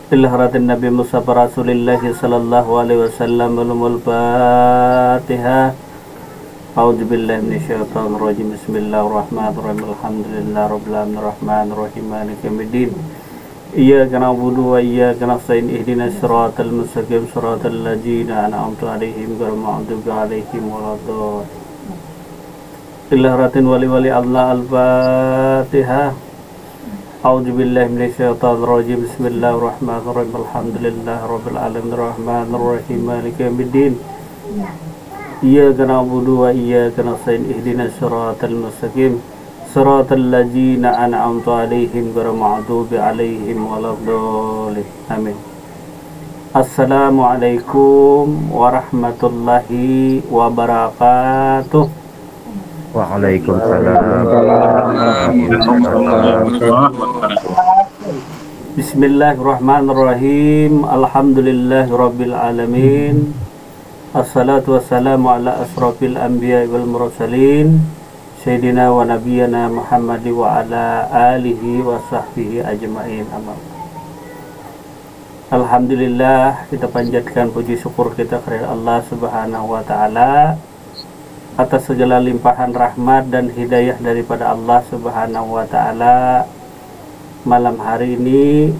Ila haratin Nabi Mustafa Rasulillah sallallahu alaihi wasallam. Ulumul Fatihah. A'udzu billahi minasyaitonir rajim. Bismillahirrahmanirrahim. Alhamdulillahi rabbil alamin arrahmanir rahim maliki yaumiddin. Iyyaka na'budu wa iyyaka nasta'in. Ihdinas siratal mustaqim siratal ladzina an'amta 'alaihim ghairil maghdubi 'alaihim waladdallin. Ila haratin wali Allah al-Fatihah. A'udzu billahi minasyaitonir rajim. Bismillahirrahmanirrahim. Alhamdulillahi rabbil alamin arrahmanir rahim maliki yaumiddin. Iyyaka na'budu wa iyyaka nasta'in. Ihdinas siratal mustaqim siratal ladzina an'amta 'alaihim ghairil maghdubi 'alaihim waladdallin. Amin. Assalamualaikum warahmatullahi wabarakatuh. Waalaikumsalam. Bismillahirrahmanirrahim. Alhamdulillahirabbil alamin. Assalatu wassalamu ala asrofil anbiya wal mursalin Sayyidina wa nabiyana Muhammad wa ala alihi wa sahbihi ajma'in. Amin. Alhamdulillah, kita panjatkan puji syukur kita kepada Allah Subhanahu wa ta'ala atas segala limpahan rahmat dan hidayah daripada Allah Subhanahu wa ta'ala. Malam hari ini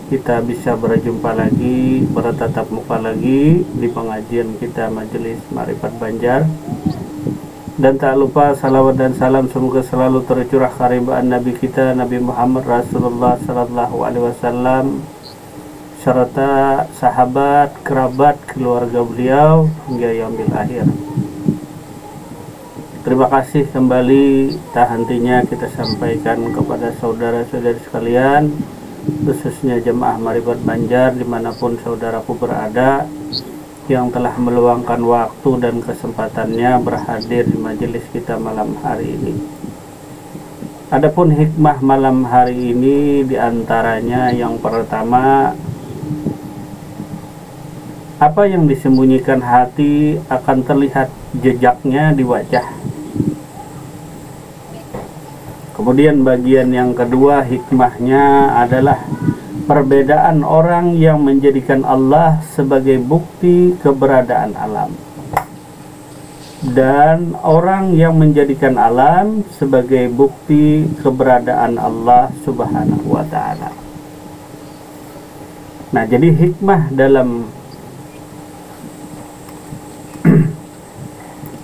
kita bisa berjumpa lagi, bertatap muka lagi di pengajian kita Majelis Ma'rifat Banjar. Dan tak lupa salawat dan salam semoga selalu tercurah karibaan Nabi kita Nabi Muhammad Rasulullah sallallahu alaihi wasallam serta sahabat, kerabat, keluarga beliau hingga yaumil akhir. Terima kasih kembali tak hentinya kita sampaikan kepada saudara-saudari sekalian, khususnya jemaah Ma'rifat Banjar dimanapun saudaraku berada, yang telah meluangkan waktu dan kesempatannya berhadir di majelis kita malam hari ini. Adapun hikmah malam hari ini diantaranya yang pertama, apa yang disembunyikan hati akan terlihat jejaknya di wajah. Kemudian bagian yang kedua hikmahnya adalah perbedaan orang yang menjadikan Allah sebagai bukti keberadaan alam dan orang yang menjadikan alam sebagai bukti keberadaan Allah Subhanahu wa ta'ala. Nah, jadi hikmah dalam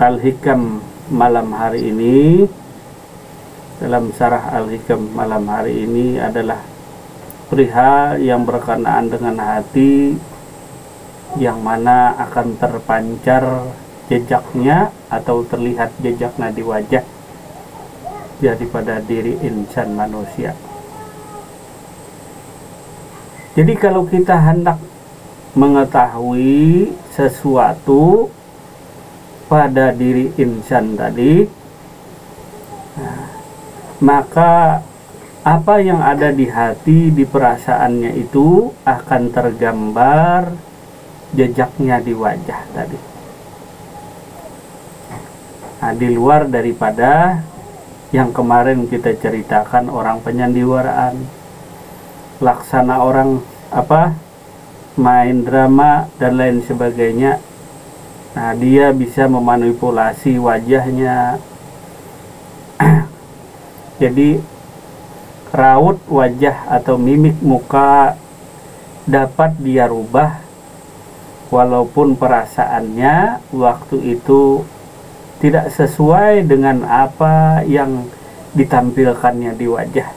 Al-Hikam malam hari ini, dalam Syarah Al-Hikam malam hari ini adalah perihal yang berkenaan dengan hati yang mana akan terpancar jejaknya atau terlihat jejaknya di wajah daripada diri insan manusia. Jadi kalau kita hendak mengetahui sesuatu pada diri insan tadi, maka apa yang ada di hati, di perasaannya itu akan tergambar jejaknya di wajah tadi. Nah, di luar daripada yang kemarin kita ceritakan orang penyandiwaraan, laksana orang main drama dan lain sebagainya. Nah, dia bisa memanipulasi wajahnya. Jadi raut wajah atau mimik muka dapat dia rubah walaupun perasaannya waktu itu tidak sesuai dengan apa yang ditampilkannya di wajah.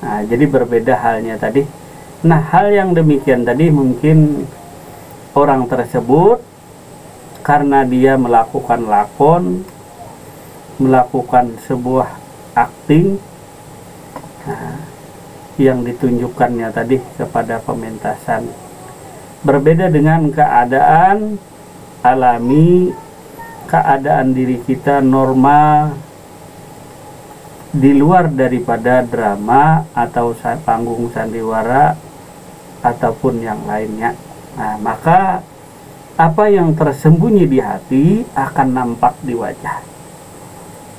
Nah, jadi berbeda halnya tadi. Nah, hal yang demikian tadi mungkin orang tersebut karena dia melakukan lakon, melakukan sebuah acting yang ditunjukkannya tadi kepada pementasan, berbeda dengan keadaan alami, keadaan diri kita normal di luar daripada drama atau panggung sandiwara ataupun yang lainnya. Nah, maka apa yang tersembunyi di hati akan nampak di wajah.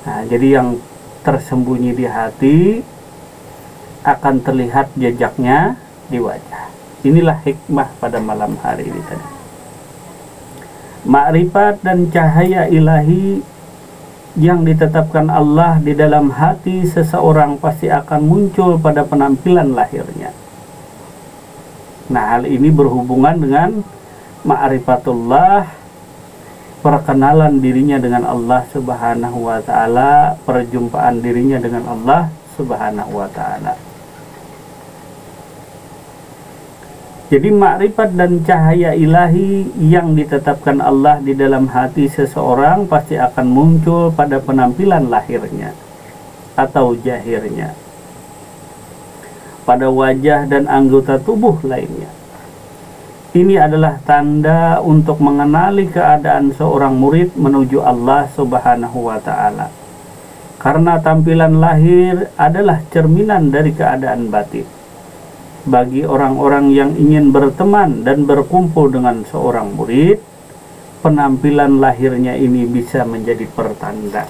Nah, jadi yang tersembunyi di hati akan terlihat jejaknya di wajah. Inilah hikmah pada malam hari ini tadi. Makrifat dan cahaya ilahi yang ditetapkan Allah di dalam hati seseorang pasti akan muncul pada penampilan lahirnya. Nah, hal ini berhubungan dengan ma'rifatullah, perkenalan dirinya dengan Allah Subhanahu wa ta'ala, perjumpaan dirinya dengan Allah Subhanahu wa ta'ala. Jadi makrifat dan cahaya ilahi yang ditetapkan Allah di dalam hati seseorang pasti akan muncul pada penampilan lahirnya atau zahirnya, pada wajah dan anggota tubuh lainnya. Ini adalah tanda untuk mengenali keadaan seorang murid menuju Allah Subhanahu wa ta'ala. Karena tampilan lahir adalah cerminan dari keadaan batin. Bagi orang-orang yang ingin berteman dan berkumpul dengan seorang murid, penampilan lahirnya ini bisa menjadi pertanda.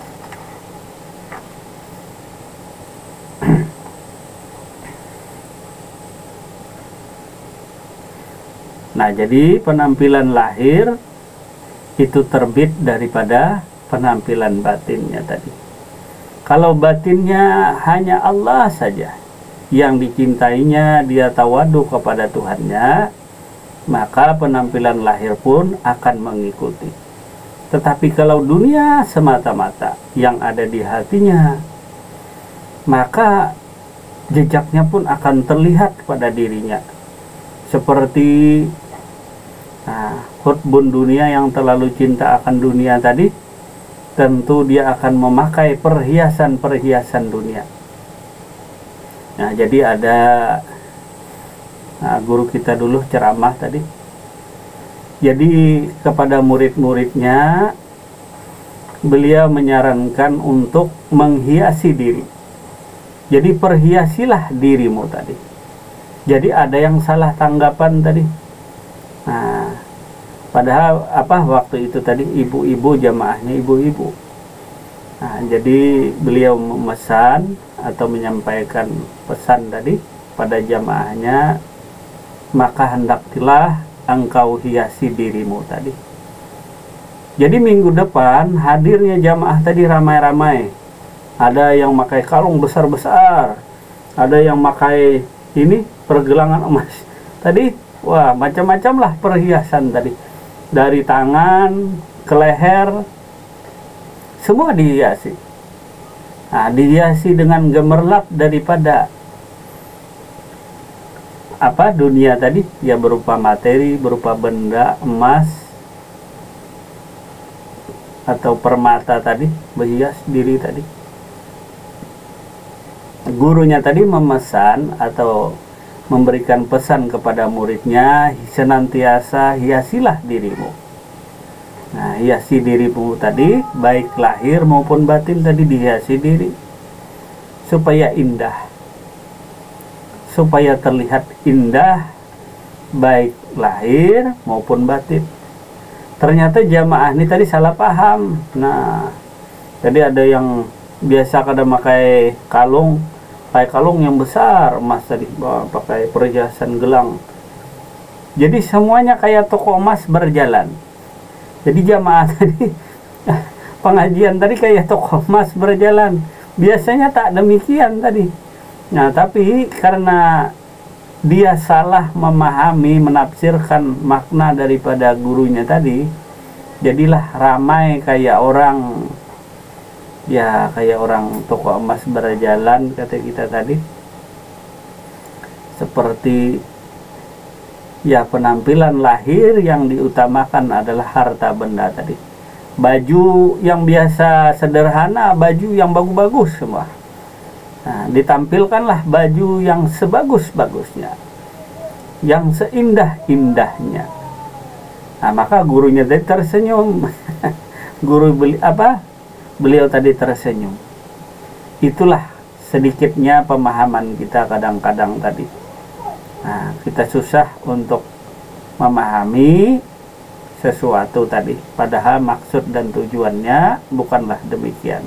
Nah, jadi penampilan lahir itu terbit daripada penampilan batinnya tadi. Kalau batinnya hanya Allah saja yang dicintainya, dia tawadu kepada Tuhannya, maka penampilan lahir pun akan mengikuti. Tetapi kalau dunia semata-mata yang ada di hatinya, maka jejaknya pun akan terlihat pada dirinya. Seperti khutbun dunia yang terlalu cinta akan dunia tadi, tentu dia akan memakai perhiasan-perhiasan dunia. Nah, jadi ada guru kita dulu ceramah tadi. Jadi kepada murid-muridnya, beliau menyarankan untuk menghiasi diri. Jadi perhiasilah dirimu tadi. Jadi ada yang salah tanggapan tadi. Nah, padahal waktu itu tadi ibu-ibu, jamaahnya ibu-ibu. Nah, jadi beliau memesan atau menyampaikan pesan tadi pada jamaahnya, maka hendaklah engkau hiasi dirimu tadi. Jadi minggu depan hadirnya jamaah tadi ramai-ramai. Ada yang pakai kalung besar-besar, ada yang pakai ini pergelangan emas tadi. Wah, macam-macam lah perhiasan tadi, dari tangan ke leher semua dihiasi. Nah, dihiasi dengan gemerlap daripada dunia tadi, ya berupa materi, berupa benda, emas atau permata tadi, berhias diri tadi. Gurunya tadi memesan atau memberikan pesan kepada muridnya, senantiasa hiasilah dirimu. Nah, hiasi dirimu tadi, baik lahir maupun batin tadi dihiasi diri, supaya indah, supaya terlihat indah, baik lahir maupun batin. Ternyata jamaah ini tadi salah paham. Nah, jadi ada yang biasa kadang pakai kalung yang besar emas tadi, pakai perhiasan gelang. Jadi semuanya kayak toko emas berjalan. Jadi jamaah tadi pengajian tadi kayak toko emas berjalan. Biasanya tak demikian tadi. Nah, tapi karena dia salah memahami, menafsirkan makna daripada gurunya tadi, jadilah ramai kayak orang toko emas berjalan, kata kita tadi. Seperti penampilan lahir yang diutamakan adalah harta benda tadi. Baju yang biasa sederhana, baju yang bagus-bagus semua. Nah, ditampilkanlah baju yang sebagus-bagusnya, yang seindah-indahnya. Nah, maka gurunya tadi tersenyum. Beliau tadi tersenyum. Itulah sedikitnya pemahaman kita kadang-kadang tadi. Nah, kita susah untuk memahami sesuatu tadi, padahal maksud dan tujuannya bukanlah demikian.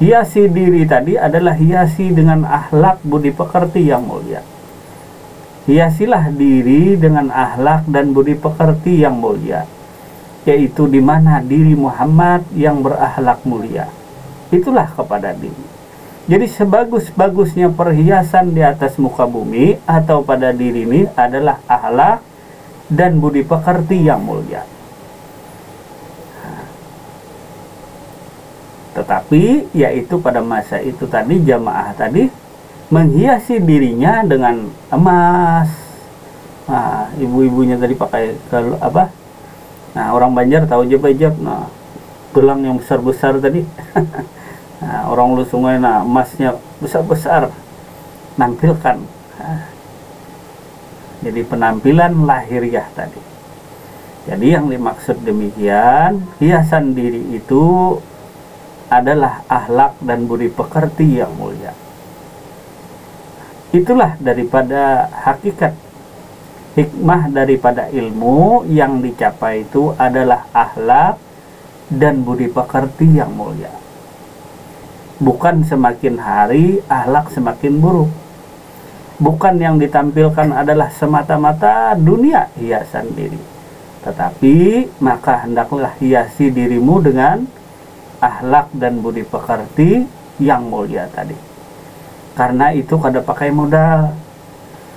Hiasi diri tadi adalah hiasi dengan akhlak budi pekerti yang mulia. Hiasilah diri dengan akhlak dan budi pekerti yang mulia, yaitu di mana diri Muhammad yang berakhlak mulia. Itulah kepada diri. Jadi sebagus-bagusnya perhiasan di atas muka bumi atau pada diri ini adalah akhlak dan budi pekerti yang mulia. Tetapi yaitu pada masa itu tadi jamaah tadi menghiasi dirinya dengan emas. Nah, ibu-ibunya tadi pakai apa? Nah, orang Banjar tahu jebajab. Nah, gelang yang besar-besar tadi. Nah, orang Lu Sungai, nah emasnya besar-besar nampilkan. Nah, jadi penampilan lahiriah tadi. Jadi yang dimaksud demikian, hiasan diri itu adalah akhlak dan budi pekerti yang mulia. Itulah daripada hakikat hikmah daripada ilmu yang dicapai itu adalah akhlak dan budi pekerti yang mulia. Bukan semakin hari akhlak semakin buruk. Bukan yang ditampilkan adalah semata-mata dunia hiasan diri. Tetapi maka hendaklah hiasi dirimu dengan akhlak dan budi pekerti yang mulia tadi. Karena itu kada pakai modal.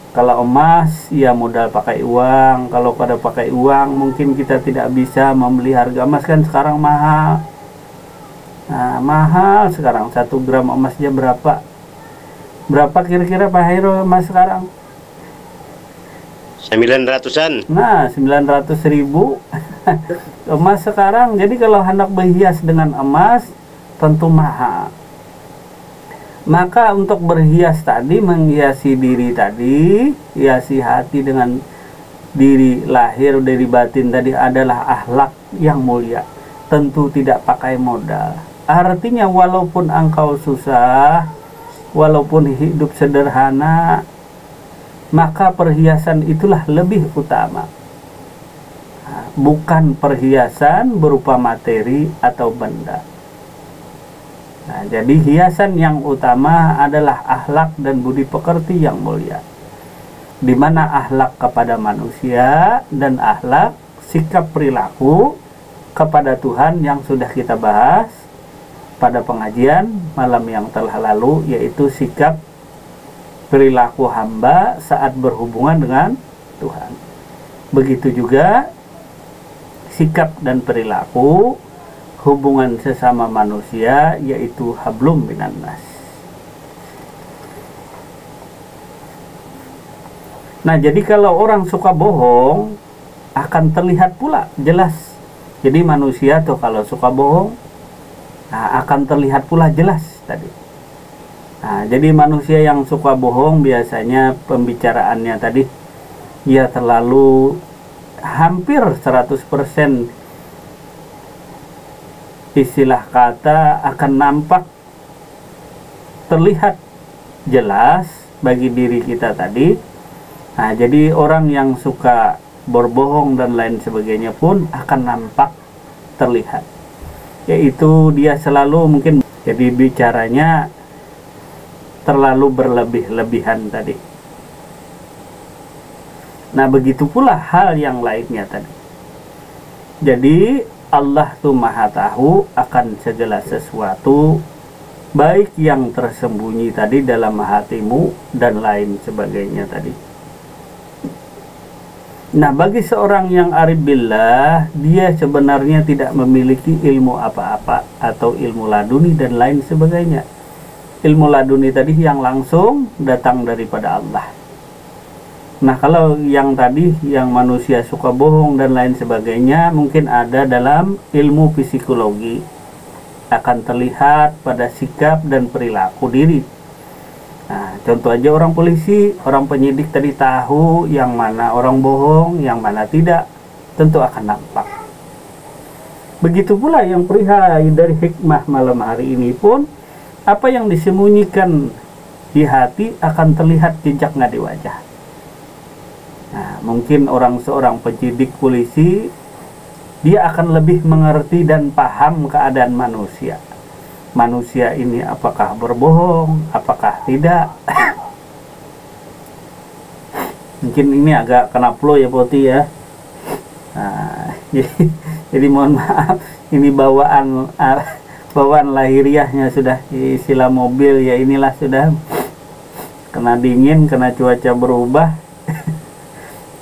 Kalau emas ya modal pakai uang. Kalau kada pakai uang mungkin kita tidak bisa membeli harga emas, kan sekarang mahal. Nah, mahal sekarang 1 gram emasnya berapa? Berapa kira-kira Pak Hairul emas sekarang? 900-an. Nah, 900.000 emas sekarang. Jadi kalau hendak berhias dengan emas tentu mahal. Maka untuk berhias tadi, menghiasi diri tadi, hiasi hati dengan diri lahir dari batin tadi adalah akhlak yang mulia. Tentu tidak pakai modal. Artinya walaupun engkau susah, walaupun hidup sederhana, maka perhiasan itulah lebih utama. Bukan perhiasan berupa materi atau benda. Nah, jadi hiasan yang utama adalah akhlak dan budi pekerti yang mulia. Di mana akhlak kepada manusia dan akhlak sikap perilaku kepada Tuhan yang sudah kita bahas pada pengajian malam yang telah lalu, yaitu sikap perilaku hamba saat berhubungan dengan Tuhan. Begitu juga sikap dan perilaku hubungan sesama manusia, yaitu hablum minan nas. Nah, jadi kalau orang suka bohong akan terlihat pula jelas. Jadi manusia tuh kalau suka bohong, nah, akan terlihat pula jelas tadi. Nah, jadi manusia yang suka bohong biasanya pembicaraannya tadi ya terlalu hampir 100% istilah kata akan nampak terlihat jelas bagi diri kita tadi. Nah, jadi orang yang suka berbohong dan lain sebagainya pun akan nampak terlihat, yaitu dia selalu mungkin jadi bicaranya terlalu berlebih-lebihan tadi. Nah, begitu pula hal yang lainnya tadi. Jadi Allah tuh maha tahu akan segala sesuatu, baik yang tersembunyi tadi dalam hatimu dan lain sebagainya tadi. Nah, bagi seorang yang arif billah, dia sebenarnya tidak memiliki ilmu apa-apa atau ilmu laduni dan lain sebagainya. Ilmu laduni tadi yang langsung datang daripada Allah. Nah, kalau yang tadi yang manusia suka bohong dan lain sebagainya mungkin ada dalam ilmu psikologi, akan terlihat pada sikap dan perilaku diri. Nah, contoh aja orang polisi, orang penyidik tadi tahu yang mana orang bohong, yang mana tidak, tentu akan nampak. Begitu pula yang perihal dari hikmah malam hari ini pun, apa yang disembunyikan di hati akan terlihat jejaknya di wajah. Nah, mungkin seorang penyidik polisi, dia akan lebih mengerti dan paham keadaan manusia. manusia ini apakah berbohong, apakah tidak. Mungkin ini agak kena flow ya Poti ya. Nah, jadi mohon maaf, ini bawaan lahiriahnya sudah istilah mobil ya, inilah sudah kena dingin, kena cuaca berubah.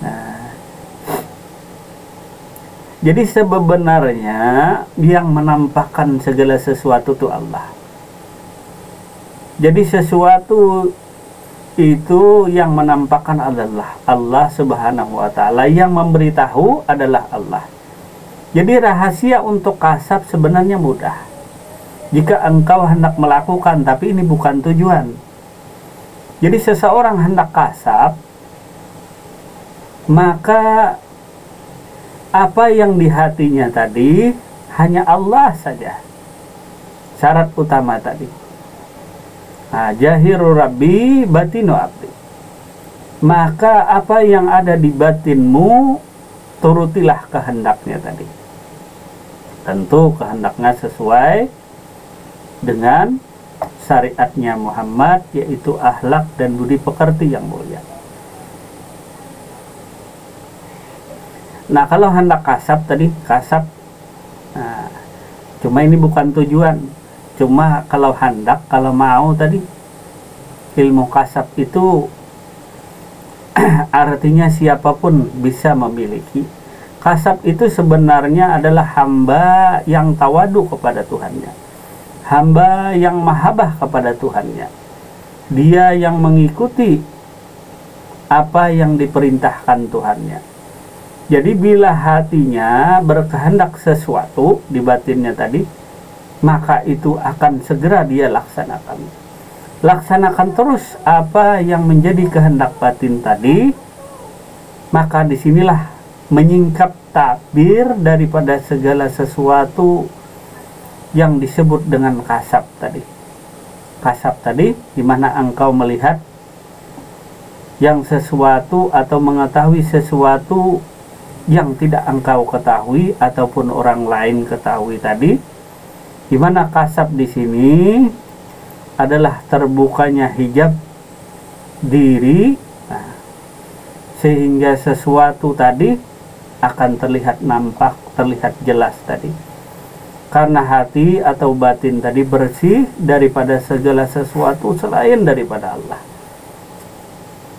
Nah, jadi sebenarnya yang menampakkan segala sesuatu itu Allah. Jadi sesuatu itu yang menampakkan adalah Allah Subhanahu wa Ta'ala, yang memberitahu adalah Allah. Jadi rahasia untuk kasab sebenarnya mudah jika engkau hendak melakukan, tapi ini bukan tujuan. Jadi seseorang hendak kasab, maka apa yang di hatinya tadi hanya Allah saja. Syarat utama tadi. Jahiru Rabbi batinu abdi. Maka apa yang ada di batinmu, turutilah kehendaknya tadi. Tentu kehendaknya sesuai dengan syariatnya Muhammad, yaitu akhlak dan budi pekerti yang mulia. Nah, kalau hendak kasab tadi, kasab, cuma ini bukan tujuan. Cuma kalau hendak, kalau mau tadi, ilmu kasab itu artinya siapapun bisa memiliki. Kasab itu sebenarnya adalah hamba yang tawadu kepada Tuhannya, hamba yang mahabbah kepada Tuhannya. Dia yang mengikuti apa yang diperintahkan Tuhannya. Jadi bila hatinya berkehendak sesuatu di batinnya tadi, maka itu akan segera dia laksanakan. Laksanakan terus apa yang menjadi kehendak batin tadi, maka disinilah menyingkap takbir daripada segala sesuatu yang disebut dengan kasab tadi. Kasab tadi dimana engkau melihat yang sesuatu atau mengetahui sesuatu yang tidak engkau ketahui ataupun orang lain ketahui tadi. Di mana kasab di sini adalah terbukanya hijab diri, sehingga sesuatu tadi akan terlihat nampak, terlihat jelas tadi. Karena hati atau batin tadi bersih daripada segala sesuatu selain daripada Allah.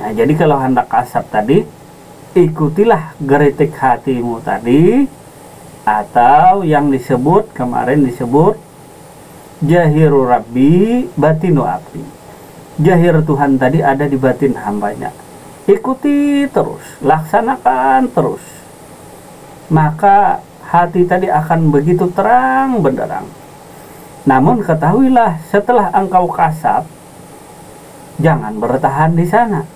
Nah, jadi kalau hendak kasab tadi, ikutilah geritik hatimu tadi, atau yang disebut kemarin disebut Jahiru Rabbi batinu abdi. Jahir Tuhan tadi ada di batin hambanya. Ikuti terus, laksanakan terus. Maka hati tadi akan begitu terang benderang. Namun ketahuilah, setelah engkau kasab, jangan bertahan di sana.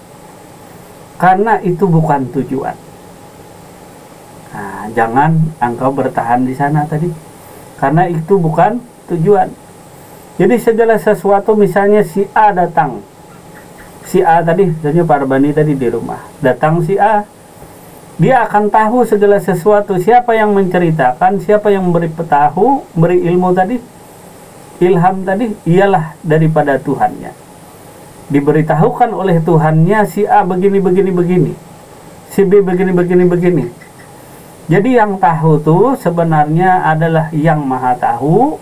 Karena itu bukan tujuan. Nah, jangan engkau bertahan di sana tadi, karena itu bukan tujuan. Jadi segala sesuatu, misalnya si A datang, si A tadi, misalnya Pak Arbani tadi di rumah, datang si A, dia akan tahu segala sesuatu. Siapa yang menceritakan, siapa yang memberi petahu, beri ilmu tadi, ilham tadi, ialah daripada Tuhannya. Diberitahukan oleh Tuhannya, si A begini, begini, begini, si B begini, begini, begini. Jadi yang tahu tuh sebenarnya adalah yang maha tahu,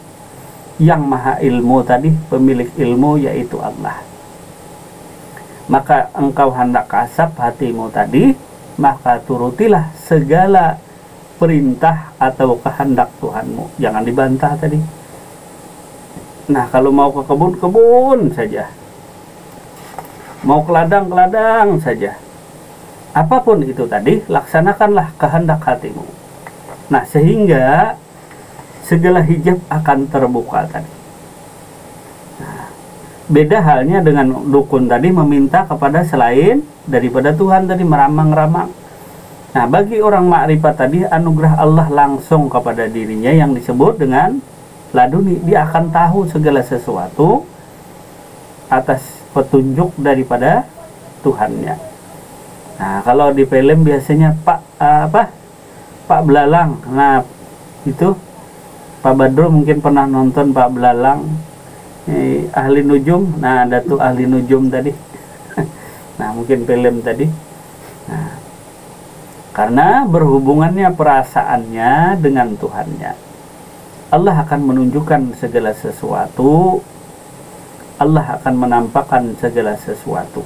yang maha ilmu tadi, pemilik ilmu yaitu Allah. Maka engkau hendak kasab hatimu tadi, maka turutilah segala perintah atau kehendak Tuhanmu. Jangan dibantah tadi. Nah, kalau mau ke kebun, kebun saja. Mau ke ladang, ke ladang saja. Apapun itu tadi, laksanakanlah kehendak hatimu. Nah, sehingga segala hijab akan terbuka tadi. Nah, beda halnya dengan dukun tadi meminta kepada selain daripada Tuhan tadi, meramang-ramang. Nah, bagi orang makrifat tadi, anugerah Allah langsung kepada dirinya yang disebut dengan laduni. Dia akan tahu segala sesuatu atas petunjuk daripada Tuhannya. Nah, kalau di film biasanya Pak Belalang. Nah, itu Pak Badrul mungkin pernah nonton Pak Belalang, ahli nujum. Nah, ada tuh ahli nujum tadi. Nah, mungkin film tadi. Nah, karena berhubungannya perasaannya dengan Tuhannya, Allah akan menunjukkan segala sesuatu, Allah akan menampakkan segala sesuatu.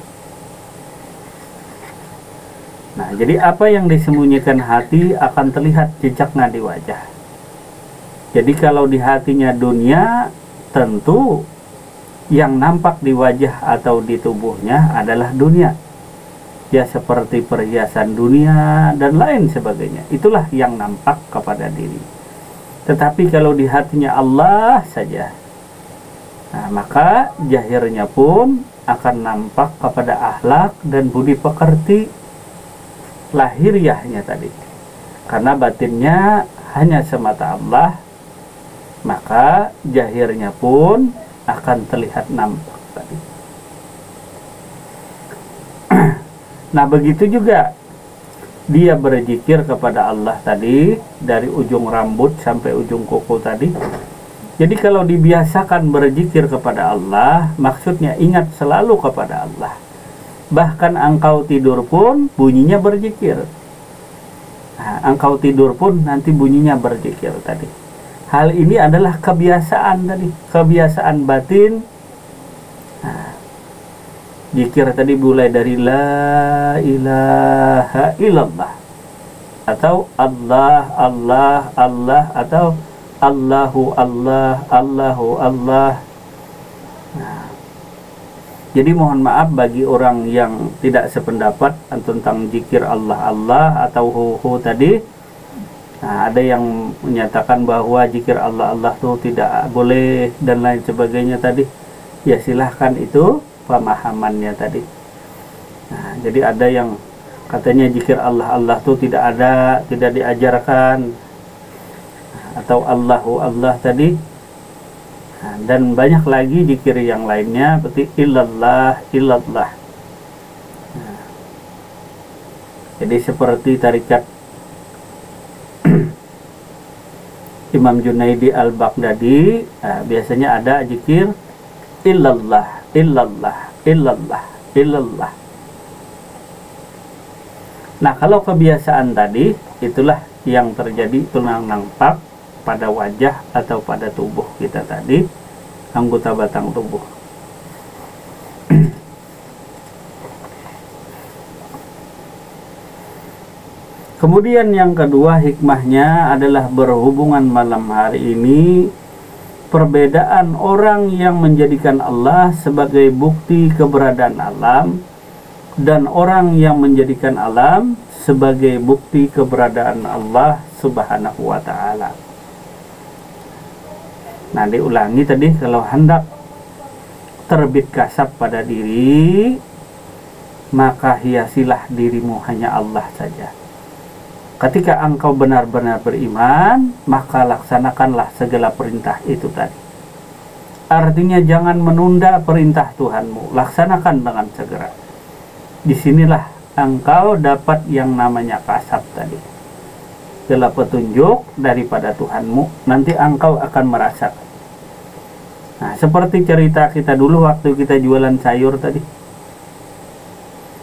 Nah, jadi apa yang disembunyikan hati akan terlihat jejaknya di wajah. Jadi kalau di hatinya dunia, tentu yang nampak di wajah atau di tubuhnya adalah dunia. Ya, seperti perhiasan dunia dan lain sebagainya. Itulah yang nampak kepada diri. Tetapi kalau di hatinya Allah saja, nah, maka zahirnya pun akan nampak kepada akhlak dan budi pekerti lahiriahnya tadi. Karena batinnya hanya semata Allah, maka zahirnya pun akan terlihat nampak tadi. Nah, begitu juga dia berzikir kepada Allah tadi, dari ujung rambut sampai ujung kuku tadi. Jadi kalau dibiasakan berzikir kepada Allah, maksudnya ingat selalu kepada Allah. Bahkan engkau tidur pun bunyinya berzikir. Nah, engkau tidur pun nanti bunyinya berzikir tadi. Hal ini adalah kebiasaan tadi, kebiasaan batin. Nah, zikir tadi mulai dari la ilaha illallah, atau Allah, Allah, Allah, atau Allahu Allah, Allahu Allah. Nah, jadi mohon maaf bagi orang yang tidak sependapat tentang zikir Allah Allah atau hu tadi. Nah, ada yang menyatakan bahwa zikir Allah Allah itu tidak boleh dan lain sebagainya tadi. Ya, silahkan, itu pemahamannya tadi. Nah, jadi ada yang katanya zikir Allah Allah itu tidak ada, tidak diajarkan, atau Allahu Allah tadi. Nah, dan banyak lagi zikir yang lainnya seperti illallah, illallah. Nah, jadi seperti tarikat Imam Junaidi Al-Baghdadi, nah, biasanya ada zikir illallah, illallah, illallah, illallah. Nah, kalau kebiasaan tadi, itulah yang terjadi, itu nampak pada wajah atau pada tubuh kita tadi, anggota batang tubuh. Kemudian yang kedua hikmahnya adalah berhubungan malam hari ini, perbedaan orang yang menjadikan Allah sebagai bukti keberadaan alam dan orang yang menjadikan alam sebagai bukti keberadaan Allah Subhanahu wa ta'ala. Nah, diulangi tadi, kalau hendak terbit kasab pada diri, maka hiasilah dirimu hanya Allah saja. Ketika engkau benar-benar beriman, maka laksanakanlah segala perintah itu tadi. Artinya jangan menunda perintah Tuhanmu, laksanakan dengan segera. Disinilah engkau dapat yang namanya kasab tadi, segala petunjuk daripada Tuhanmu, nanti engkau akan merasakan. Nah, seperti cerita kita dulu waktu kita jualan sayur tadi.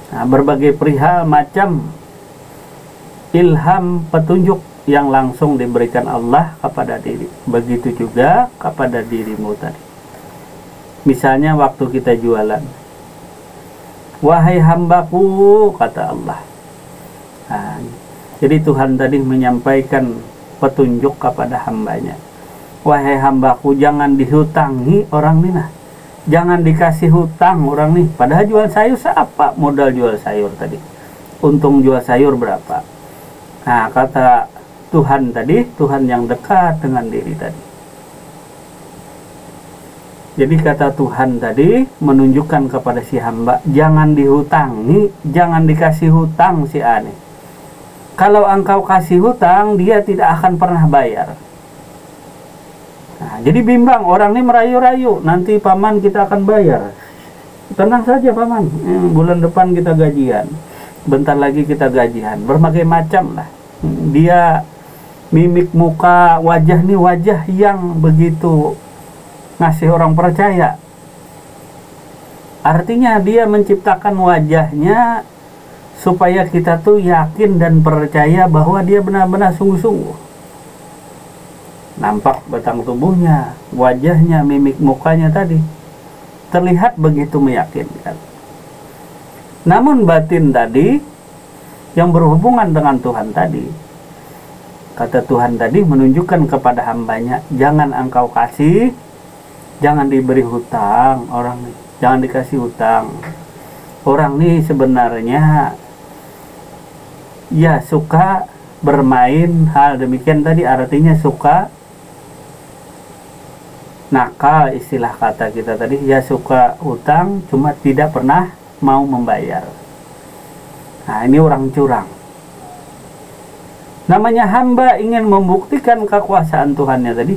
Nah, berbagai perihal macam ilham petunjuk yang langsung diberikan Allah kepada diri. Begitu juga kepada dirimu tadi. Misalnya waktu kita jualan, wahai hambaku, kata Allah. Nah, jadi Tuhan tadi menyampaikan petunjuk kepada hambanya. Wahai hambaku, jangan dihutangi orang ini, nah. Jangan dikasih hutang orang nih. Padahal jual sayur, apa modal jual sayur tadi? Untung jual sayur berapa? Nah, kata Tuhan tadi, Tuhan yang dekat dengan diri tadi. Jadi kata Tuhan tadi menunjukkan kepada si hamba, jangan dihutangi, jangan dikasih hutang si aneh. Kalau engkau kasih hutang, dia tidak akan pernah bayar. Nah, jadi bimbang, orang ini merayu-rayu, nanti paman kita akan bayar. Tenang saja paman, bulan depan kita gajian, bentar lagi kita gajian, berbagai macam lah. Dia mimik muka, wajah nih wajah yang begitu ngasih orang percaya. Artinya dia menciptakan wajahnya supaya kita tuh yakin dan percaya bahwa dia benar-benar sungguh-sungguh. Nampak batang tubuhnya, wajahnya, mimik mukanya tadi terlihat begitu meyakinkan. Namun batin tadi yang berhubungan dengan Tuhan tadi, kata Tuhan tadi menunjukkan kepada hambanya, jangan engkau kasih, jangan diberi hutang orang nih, jangan dikasih hutang. Orang nih sebenarnya ya suka bermain hal demikian tadi, artinya suka nakal, istilah kata kita tadi, ya suka hutang cuma tidak pernah mau membayar. Nah, ini orang curang. Namanya hamba ingin membuktikan kekuasaan Tuhannya tadi.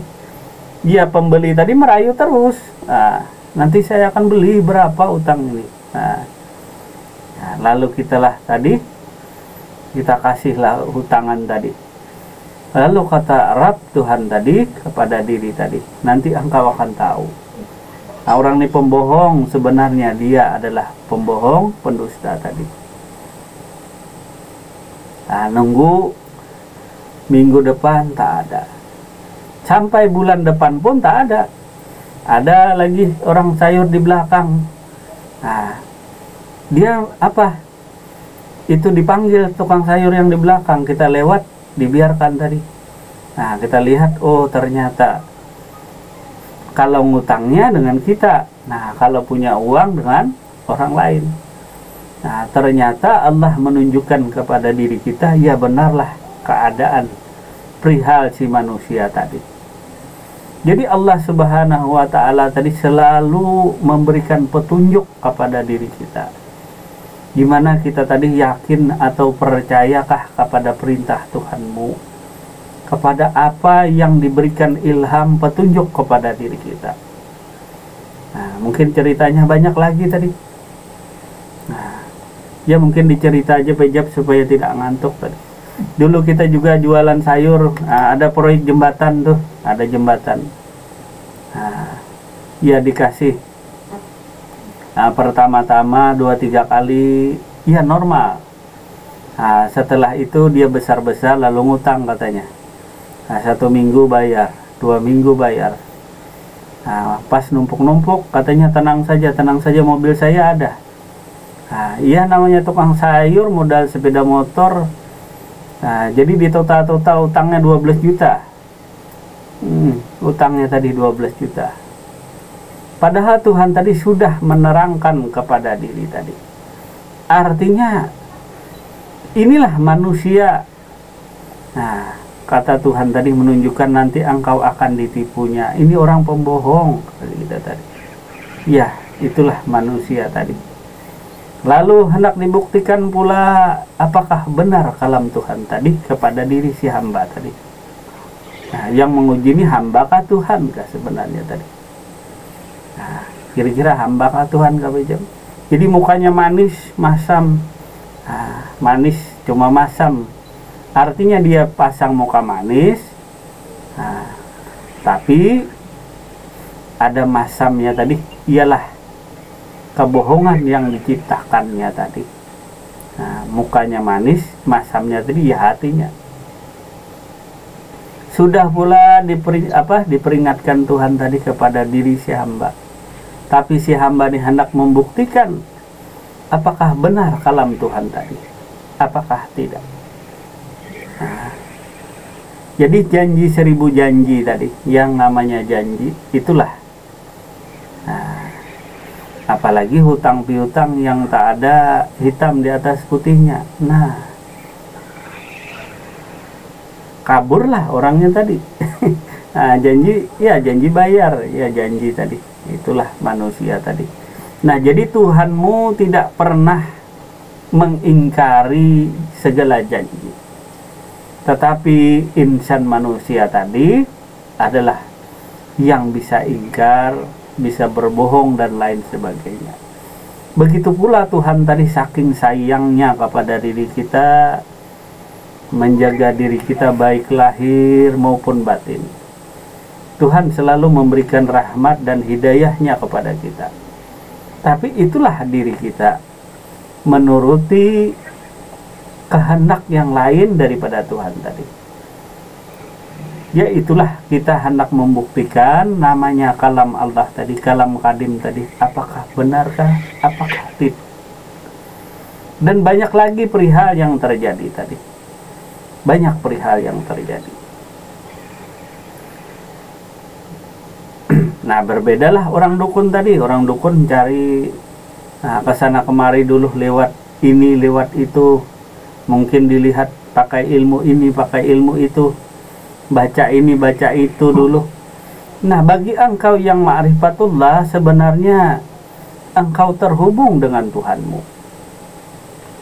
Dia pembeli tadi merayu terus. Nah, nanti saya akan beli berapa utang ini. Nah, lalu kita kasihlah hutangan tadi. Lalu kata Rab Tuhan tadi kepada diri tadi, nanti engkau akan tahu. Nah, orang ini pembohong, sebenarnya dia adalah pembohong, pendusta tadi. Nah, nunggu minggu depan tak ada, sampai bulan depan pun tak ada. Ada lagi orang sayur di belakang. Nah, dia apa? Itu dipanggil tukang sayur yang di belakang, kita lewat, dibiarkan tadi. Nah, kita lihat, oh ternyata kalau ngutangnya dengan kita, nah kalau punya uang dengan orang lain. Nah, ternyata Allah menunjukkan kepada diri kita, ya benarlah keadaan perihal si manusia tadi. Jadi Allah Subhanahu wa Ta'ala tadi selalu memberikan petunjuk kepada diri kita, gimana kita tadi yakin atau percayakah kepada perintah Tuhanmu, kepada apa yang diberikan ilham petunjuk kepada diri kita. Nah, mungkin ceritanya banyak lagi tadi. Nah, ya mungkin dicerita aja pejap supaya tidak ngantuk tadi. Dulu kita juga jualan sayur, nah, ada proyek jembatan tuh, ada jembatan. Nah, ya dikasih. Nah, pertama-tama 2-3 kali, ya normal. Nah, setelah itu dia besar-besar lalu ngutang katanya. Nah, 1 minggu bayar, 2 minggu bayar. Nah, pas numpuk-numpuk katanya tenang saja mobil saya ada. Nah, iya namanya tukang sayur modal sepeda motor. Nah, jadi di total utangnya 12 juta. Utangnya tadi 12 juta. Padahal Tuhan tadi sudah menerangkan kepada diri tadi. Artinya inilah manusia. Nah, kata Tuhan tadi menunjukkan nanti engkau akan ditipunya. Ini orang pembohong kita tadi. Ya, itulah manusia tadi. Lalu hendak dibuktikan pula apakah benar kalam Tuhan tadi kepada diri si hamba tadi. Nah, yang menguji ini hambakah Tuhan kah sebenarnya tadi? Nah, kira-kira hambakah Tuhan kah Bejam? Jadi mukanya manis, masam. Nah, manis cuma masam. Artinya dia pasang muka manis. Nah, tapi ada masamnya tadi, ialah kebohongan yang diciptakannya tadi. Nah, mukanya manis, masamnya tadi ya hatinya. Sudah pula diperingatkan Tuhan tadi kepada diri si hamba. Tapi si hamba ini hendak membuktikan apakah benar kalam Tuhan tadi, apakah tidak. Nah, jadi janji 1000 janji tadi, yang namanya janji itulah. Nah, apalagi hutang piutang yang tak ada hitam di atas putihnya. Nah, kaburlah orangnya tadi. Nah, janji bayar, ya janji tadi. Itulah manusia tadi. Nah, jadi Tuhanmu tidak pernah mengingkari segala janji. Tetapi insan manusia tadi adalah yang bisa ingkar, bisa berbohong dan lain sebagainya. Begitu pula Tuhan tadi saking sayangnya kepada diri kita, menjaga diri kita baik lahir maupun batin. Tuhan selalu memberikan rahmat dan hidayahnya kepada kita. Tapi itulah diri kita menuruti kehendak yang lain daripada Tuhan tadi. Ya itulah kita hendak membuktikan namanya kalam Allah tadi, kalam kadim tadi, apakah benarkah, apakah tidak. Dan banyak lagi perihal yang terjadi tadi. Banyak perihal yang terjadi. Nah, berbedalah orang dukun tadi. Orang dukun cari kesana kemari dulu, lewat ini, lewat itu. Mungkin dilihat pakai ilmu ini, pakai ilmu itu. Baca ini, baca itu dulu. Nah, bagi engkau yang ma'rifatullah, sebenarnya engkau terhubung dengan Tuhanmu.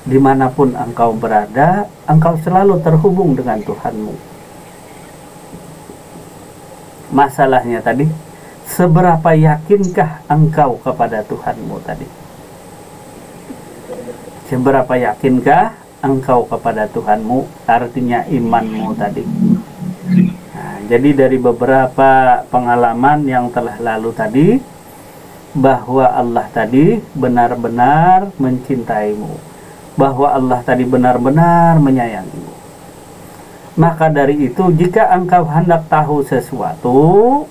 Dimanapun engkau berada, engkau selalu terhubung dengan Tuhanmu. Masalahnya tadi, seberapa yakinkah engkau kepada Tuhanmu tadi? Seberapa yakinkah engkau kepada Tuhanmu, artinya imanmu tadi. Nah, jadi dari beberapa pengalaman yang telah lalu tadi, bahwa Allah tadi benar-benar mencintaimu, bahwa Allah tadi benar-benar menyayangimu. Maka dari itu, jika engkau hendak tahu sesuatu,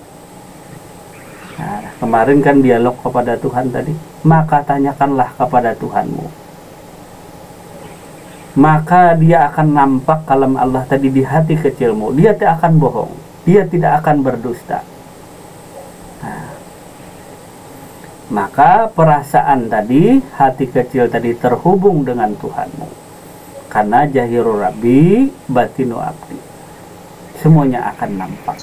nah, kemarin kan dialog kepada Tuhan tadi, maka tanyakanlah kepada Tuhanmu. Maka dia akan nampak kalam Allah tadi di hati kecilmu. Dia tidak akan bohong, dia tidak akan berdusta. Nah, maka perasaan tadi, hati kecil tadi terhubung dengan Tuhanmu. Karena jahiru rabbi batinu abdi, semuanya akan nampak.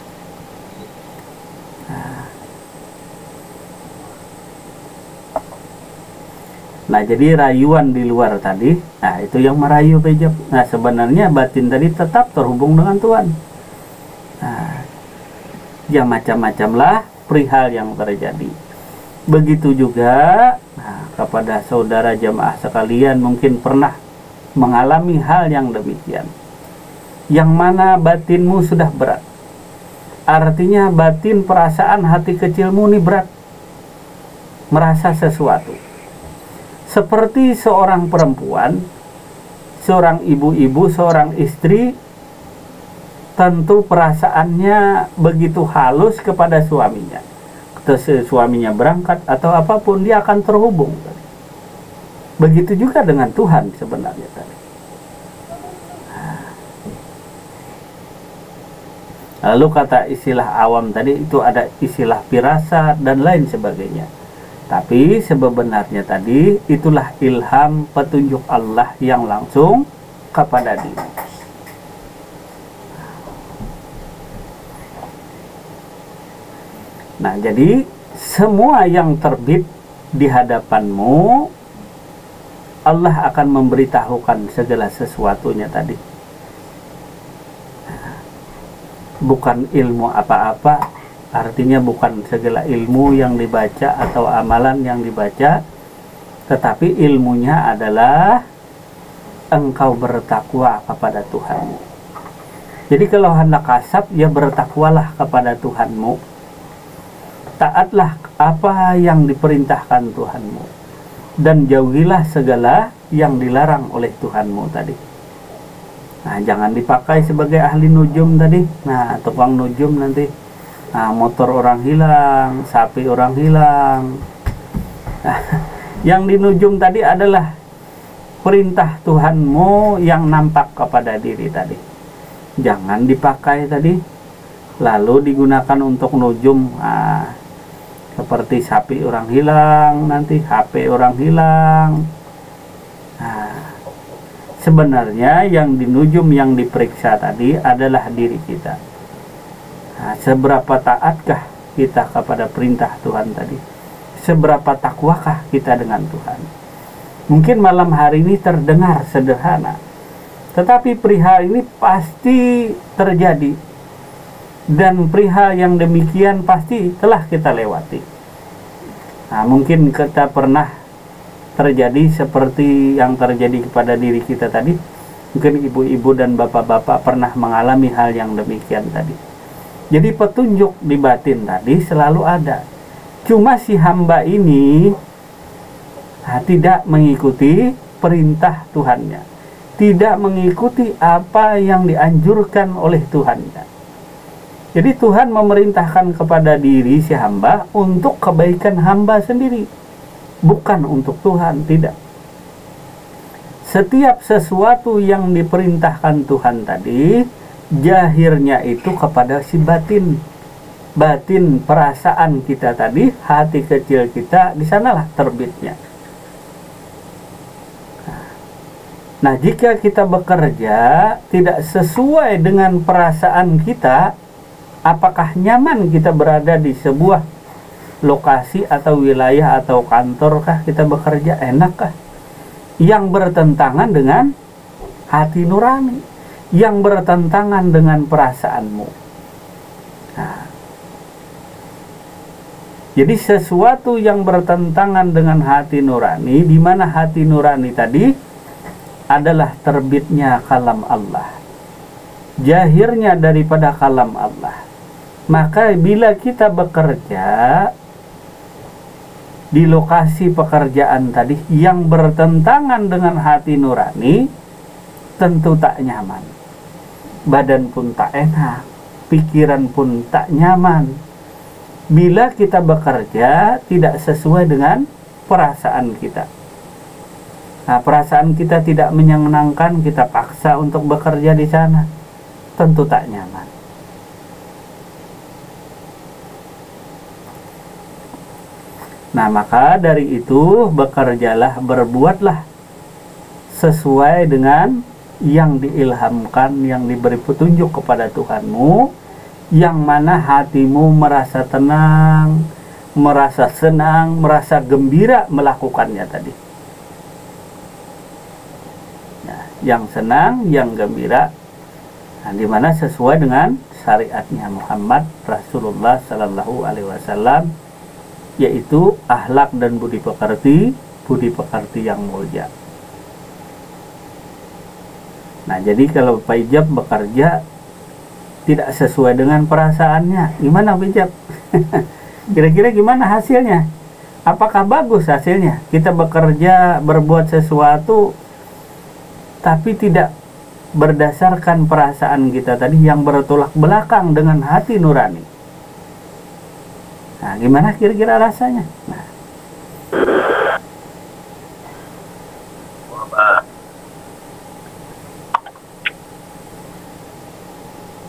Nah, jadi rayuan di luar tadi, nah itu yang merayu bejab. Nah, sebenarnya batin tadi tetap terhubung dengan Tuhan. Nah, ya macam-macam lah perihal yang terjadi. Begitu juga, nah, kepada saudara jamaah sekalian mungkin pernah mengalami hal yang demikian. Yang mana batinmu sudah berat. Artinya batin, perasaan hati kecilmu ini berat. Merasa sesuatu. Seperti seorang perempuan, seorang ibu-ibu, seorang istri, tentu perasaannya begitu halus kepada suaminya. Ketika suaminya berangkat atau apapun, dia akan terhubung. Begitu juga dengan Tuhan sebenarnya tadi. Lalu kata istilah awam tadi, itu ada istilah firasat dan lain sebagainya. Tapi sebenarnya tadi itulah ilham petunjuk Allah yang langsung kepada diri. Nah, jadi semua yang terbit di hadapanmu, Allah akan memberitahukan segala sesuatunya tadi. Bukan ilmu apa-apa. Artinya bukan segala ilmu yang dibaca atau amalan yang dibaca, tetapi ilmunya adalah engkau bertakwa kepada Tuhanmu. Jadi kalau hendak kasab, ya bertakwalah kepada Tuhanmu. Taatlah apa yang diperintahkan Tuhanmu. Dan jauhilah segala yang dilarang oleh Tuhanmu tadi. Nah, jangan dipakai sebagai ahli nujum tadi. Nah, tukang nujum nanti. Nah, motor orang hilang, sapi orang hilang. Nah, yang dinujum tadi adalah perintah Tuhanmu yang nampak kepada diri tadi. Jangan dipakai tadi, lalu digunakan untuk nujum. Nah, seperti sapi orang hilang, nanti HP orang hilang. Nah, sebenarnya yang dinujum, yang diperiksa tadi adalah diri kita. Nah, seberapa taatkah kita kepada perintah Tuhan tadi? Seberapa takwakah kita dengan Tuhan? Mungkin malam hari ini terdengar sederhana, tetapi perihal ini pasti terjadi. Dan perihal yang demikian pasti telah kita lewati. Nah, mungkin kita pernah terjadi seperti yang terjadi kepada diri kita tadi. Mungkin ibu-ibu dan bapak-bapak pernah mengalami hal yang demikian tadi. Jadi petunjuk di batin tadi selalu ada. Cuma si hamba ini tidak mengikuti perintah Tuhannya, tidak mengikuti apa yang dianjurkan oleh Tuhannya. Jadi Tuhan memerintahkan kepada diri si hamba untuk kebaikan hamba sendiri, bukan untuk Tuhan, tidak. Setiap sesuatu yang diperintahkan Tuhan tadi, jahirnya itu kepada si batin. Batin perasaan kita tadi, hati kecil kita, di sanalah terbitnya. Nah, jika kita bekerja tidak sesuai dengan perasaan kita, apakah nyaman kita berada di sebuah lokasi atau wilayah atau kantorkah kita bekerja, enakkah? Yang bertentangan dengan hati nurani, yang bertentangan dengan perasaanmu. Nah, jadi sesuatu yang bertentangan dengan hati nurani, di mana hati nurani tadi adalah terbitnya kalam Allah, jahirnya daripada kalam Allah. Maka bila kita bekerja di lokasi pekerjaan tadi yang bertentangan dengan hati nurani, tentu tak nyaman. Badan pun tak enak, pikiran pun tak nyaman. Bila kita bekerja tidak sesuai dengan perasaan kita. Nah, perasaan kita tidak menyenangkan, kita paksa untuk bekerja di sana, tentu tak nyaman. Nah, maka dari itu bekerjalah, berbuatlah sesuai dengan yang diilhamkan, yang diberi petunjuk kepada Tuhanmu, yang mana hatimu merasa tenang, merasa senang, merasa gembira melakukannya tadi. Yang senang, yang gembira, nah, dimana sesuai dengan syariatnya Muhammad Rasulullah Sallallahu Alaihi Wasallam, yaitu akhlak dan budi pekerti yang mulia. Nah, jadi kalau Pak Ijab bekerja tidak sesuai dengan perasaannya, gimana Pak Ijab? Kira-kira gimana hasilnya? Apakah bagus hasilnya? Kita bekerja, berbuat sesuatu tapi tidak berdasarkan perasaan kita tadi yang bertolak belakang dengan hati nurani. Nah, gimana kira-kira rasanya? Nah,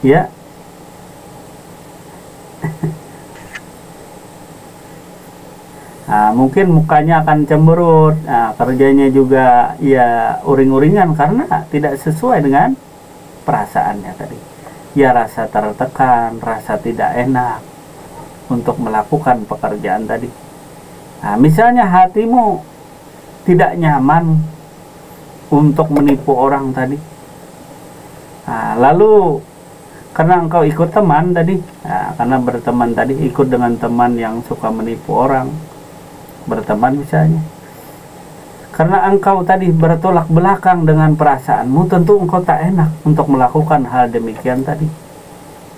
ya. Nah, mungkin mukanya akan cemberut, nah, kerjanya juga ya uring-uringan karena tidak sesuai dengan perasaannya tadi. Ya rasa tertekan, rasa tidak enak untuk melakukan pekerjaan tadi. Nah, misalnya hatimu tidak nyaman untuk menipu orang tadi. Nah, lalu karena engkau ikut teman tadi, nah, karena berteman tadi, ikut dengan teman yang suka menipu orang, berteman misalnya, karena engkau tadi bertolak belakang dengan perasaanmu, tentu engkau tak enak untuk melakukan hal demikian tadi,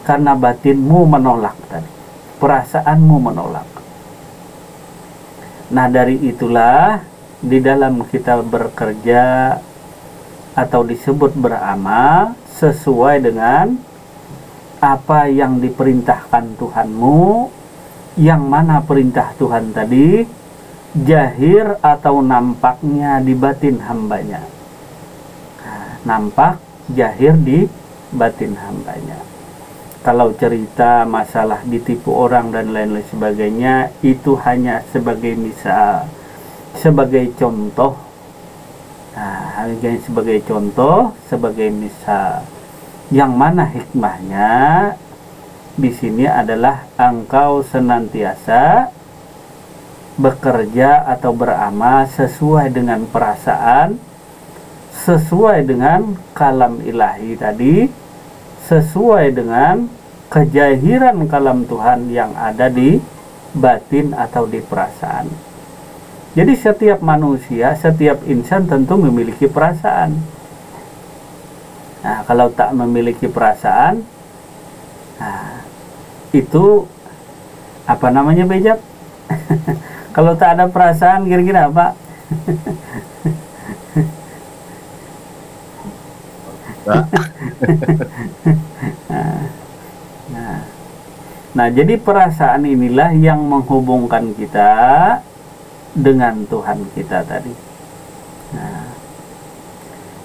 karena batinmu menolak tadi, perasaanmu menolak. Nah, dari itulah di dalam kita bekerja atau disebut beramal sesuai dengan apa yang diperintahkan Tuhanmu, yang mana perintah Tuhan tadi jahir atau nampaknya di batin hambanya. Nah, nampak jahir di batin hambanya. Kalau cerita masalah ditipu orang dan lain-lain sebagainya, itu hanya sebagai misal, sebagai contoh. Nah, hanya sebagai contoh, sebagai misal. Yang mana hikmahnya di sini adalah engkau senantiasa bekerja atau beramal sesuai dengan perasaan, sesuai dengan kalam ilahi tadi, sesuai dengan kejahiran kalam Tuhan yang ada di batin atau di perasaan. Jadi setiap manusia, setiap insan tentu memiliki perasaan. Nah, kalau tak memiliki perasaan, nah, itu apa namanya Bejab? Kalau tak ada perasaan kira-kira apa? Nah, jadi perasaan inilah yang menghubungkan kita dengan Tuhan kita tadi. Nah,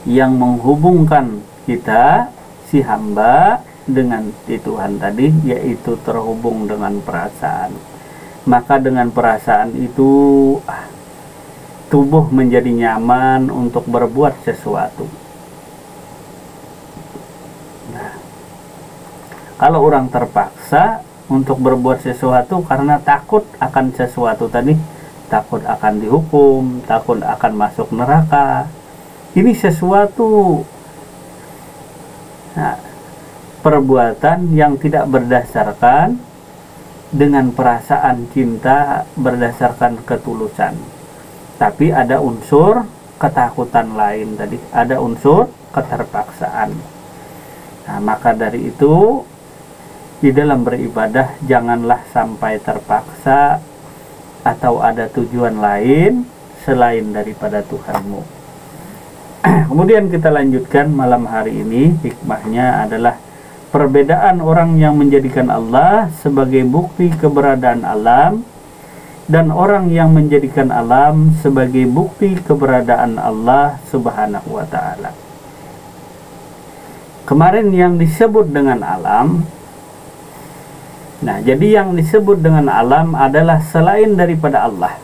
yang menghubungkan kita si hamba dengan si Tuhan tadi, yaitu terhubung dengan perasaan. Maka dengan perasaan itu tubuh menjadi nyaman untuk berbuat sesuatu. Nah, kalau orang terpaksa untuk berbuat sesuatu karena takut akan sesuatu tadi, takut akan dihukum, takut akan masuk neraka, ini sesuatu perbuatan yang tidak berdasarkan dengan perasaan cinta, berdasarkan ketulusan, tapi ada unsur ketakutan lain tadi, ada unsur keterpaksaan. Nah, maka dari itu di dalam beribadah janganlah sampai terpaksa atau ada tujuan lain selain daripada Tuhanmu. Kemudian kita lanjutkan malam hari ini, hikmahnya adalah perbedaan orang yang menjadikan Allah sebagai bukti keberadaan alam dan orang yang menjadikan alam sebagai bukti keberadaan Allah Subhanahu wa ta'ala. Kemarin yang disebut dengan alam, nah jadi yang disebut dengan alam adalah selain daripada Allah.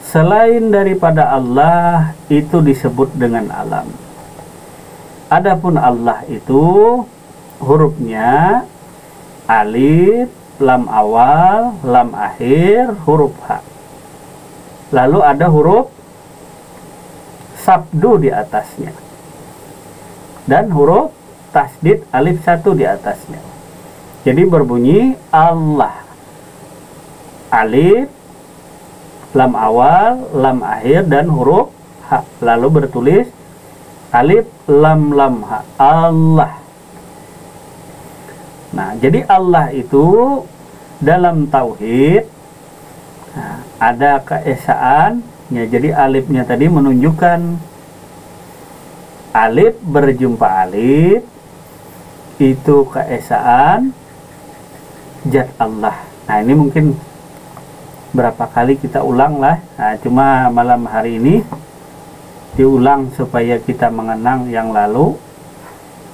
Selain daripada Allah itu disebut dengan alam. Adapun Allah itu hurufnya alif, lam awal, lam akhir, huruf ha. Lalu ada huruf sabdu di atasnya. Dan huruf tasdid alif satu di atasnya. Jadi berbunyi Allah. Alif, lam awal, lam akhir, dan huruf ha. Lalu bertulis alif, lam, lam, ha. Allah. Nah, jadi Allah itu dalam tauhid ada keesaan. Ya, jadi alifnya tadi menunjukkan alif berjumpa alif itu keesaan zat Allah. Nah, ini mungkin berapa kali kita ulang lah. Nah, cuma malam hari ini diulang supaya kita mengenang yang lalu.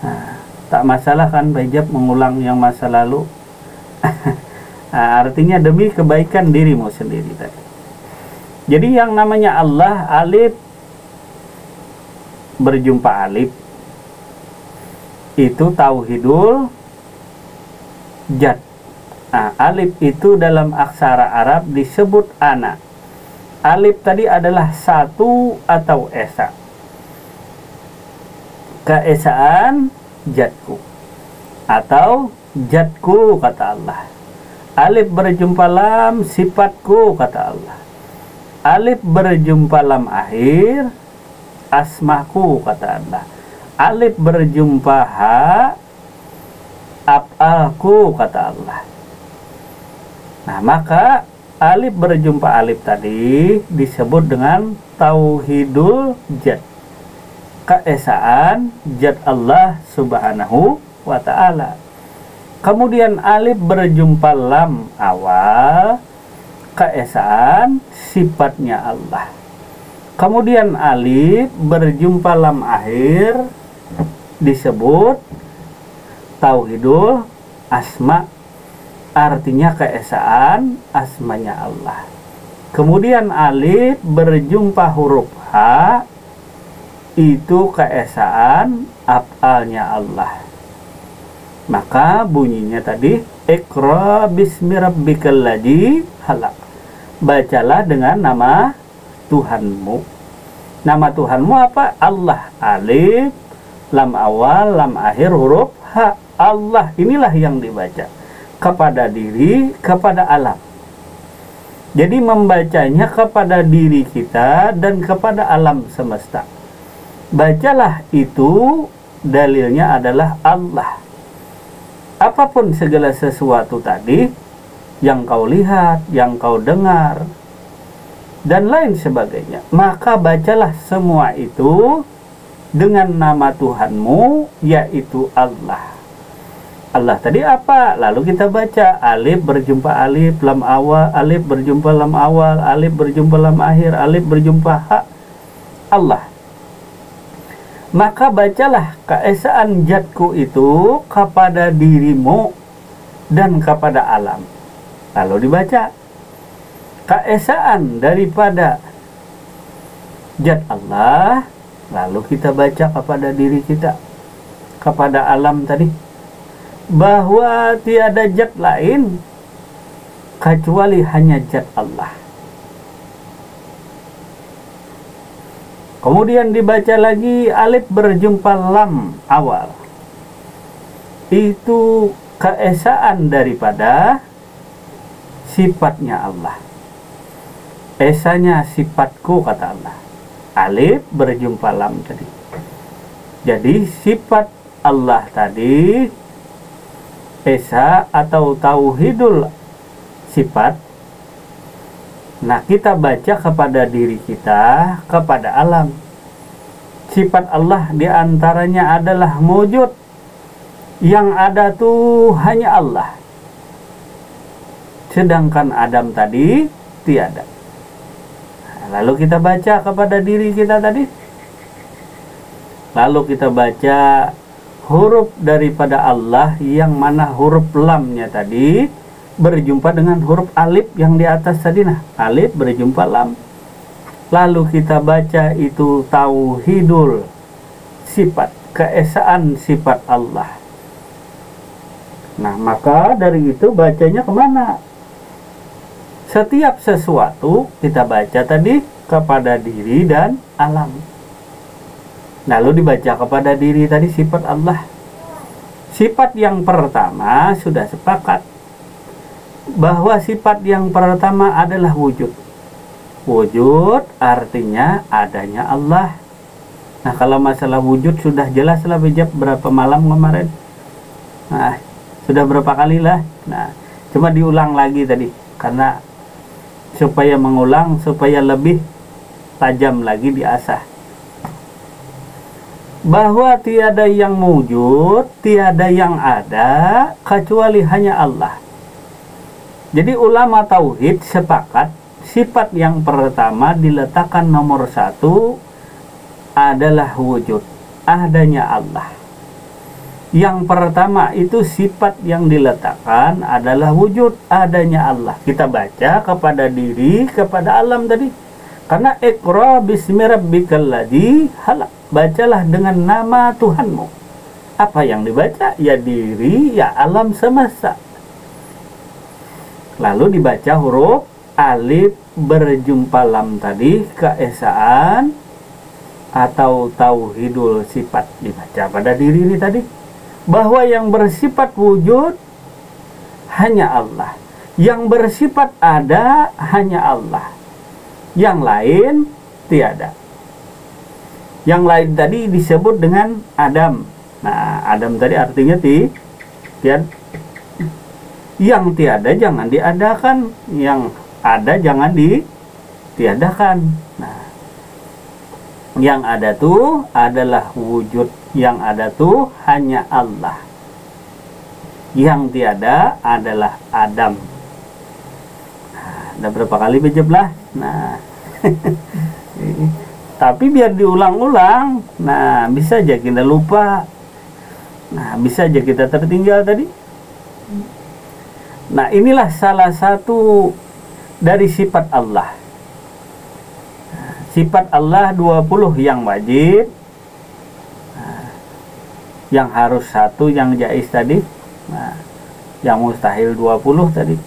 Nah, tak masalah kan Bejab mengulang yang masa lalu. Nah, artinya demi kebaikan dirimu sendiri tadi. Jadi yang namanya Allah, alif berjumpa alif itu tauhidul zat. Nah, alif itu dalam aksara Arab disebut ana. Alif tadi adalah satu atau esa. Keesaan zatku atau zatku kata Allah. Alif berjumpa lam sifatku kata Allah. Alif berjumpa lam akhir asmaku kata Allah. Alif berjumpa ha af'alku kata Allah. Nah, maka alif berjumpa alif tadi disebut dengan tauhidul zat. Keesaan zat Allah Subhanahu wa ta'ala. Kemudian alif berjumpa lam awal, keesaan sifatnya Allah. Kemudian alif berjumpa lam akhir disebut tauhidul asma, artinya keesaan asmanya Allah. Kemudian alif berjumpa huruf ha, itu keesaan af'alnya Allah. Maka bunyinya tadi Iqra bismi rabbikal ladzi khalaq. Bacalah dengan nama Tuhanmu. Nama Tuhanmu apa? Allah. Alif, lam awal, lam akhir, huruf ha. Allah, inilah yang dibaca kepada diri, kepada alam. Jadi membacanya kepada diri kita dan kepada alam semesta. Bacalah itu dalilnya adalah Allah. Apapun segala sesuatu tadi yang kau lihat, yang kau dengar, dan lain sebagainya, maka bacalah semua itu dengan nama Tuhanmu, yaitu Allah. Allah tadi apa? Lalu kita baca alif berjumpa alif, lam awal, alif berjumpa lam awal, alif berjumpa lam akhir, alif berjumpa ha, Allah. Maka bacalah keesaan zatku itu kepada dirimu dan kepada alam. Lalu dibaca keesaan daripada zat Allah, lalu kita baca kepada diri kita, kepada alam tadi, bahwa tiada zat lain kecuali hanya zat Allah. Kemudian dibaca lagi alif berjumpa lam awal. Itu keesaan daripada sifatnya Allah. Esanya sifatku, kata Allah. Alif berjumpa lam tadi. Jadi sifat Allah tadi, esa atau tauhidul sifat. Nah, kita baca kepada diri kita, kepada alam. Sifat Allah diantaranya adalah wujud. Yang ada tuh hanya Allah. Sedangkan Adam tadi tiada. Lalu kita baca kepada diri kita tadi. Lalu kita baca huruf daripada Allah, yang mana huruf lamnya tadi berjumpa dengan huruf alif yang di atas tadi. Nah, alif berjumpa lam. Lalu kita baca itu tauhidul sifat, keesaan sifat Allah. Nah, maka dari itu bacanya kemana? Setiap sesuatu kita baca tadi kepada diri dan alam. Lalu dibaca kepada diri tadi sifat Allah. Sifat yang pertama sudah sepakat bahwa sifat yang pertama adalah wujud. Wujud artinya adanya Allah. Nah, kalau masalah wujud sudah jelaslah bijak berapa malam kemarin. Nah, sudah berapa kali lah. Nah, cuma diulang lagi tadi karena supaya mengulang, supaya lebih tajam lagi diasah. Bahwa tiada yang wujud, tiada yang ada kecuali hanya Allah. Jadi ulama tauhid sepakat sifat yang pertama diletakkan nomor 1 adalah wujud, adanya Allah. Yang pertama itu sifat yang diletakkan adalah wujud, adanya Allah. Kita baca kepada diri, kepada alam tadi. Karena Iqra bismi rabbikal ladzi khalaq. Bacalah dengan nama Tuhanmu. Apa yang dibaca? Ya diri, ya alam semesta. Lalu dibaca huruf alif berjumpa lam tadi, keesaan atau tauhidul sifat, dibaca pada diri ini tadi, bahwa yang bersifat wujud hanya Allah, yang bersifat ada hanya Allah, yang lain tiada. Yang lain tadi disebut dengan Adam. Nah, Adam tadi artinya tiada. Yang tiada jangan diadakan, yang ada jangan ditiadakan. Nah, yang ada tuh adalah wujud, yang ada tuh hanya Allah. Yang tiada adalah Adam. Nah, ada berapa kali bejeblah. Nah, tapi biar diulang-ulang. Nah, bisa aja kita lupa. Nah, bisa aja kita tertinggal tadi. Nah, inilah salah satu dari sifat Allah. Sifat Allah 20 yang wajib, yang harus 1 yang jaiz tadi, yang mustahil 20 tadi.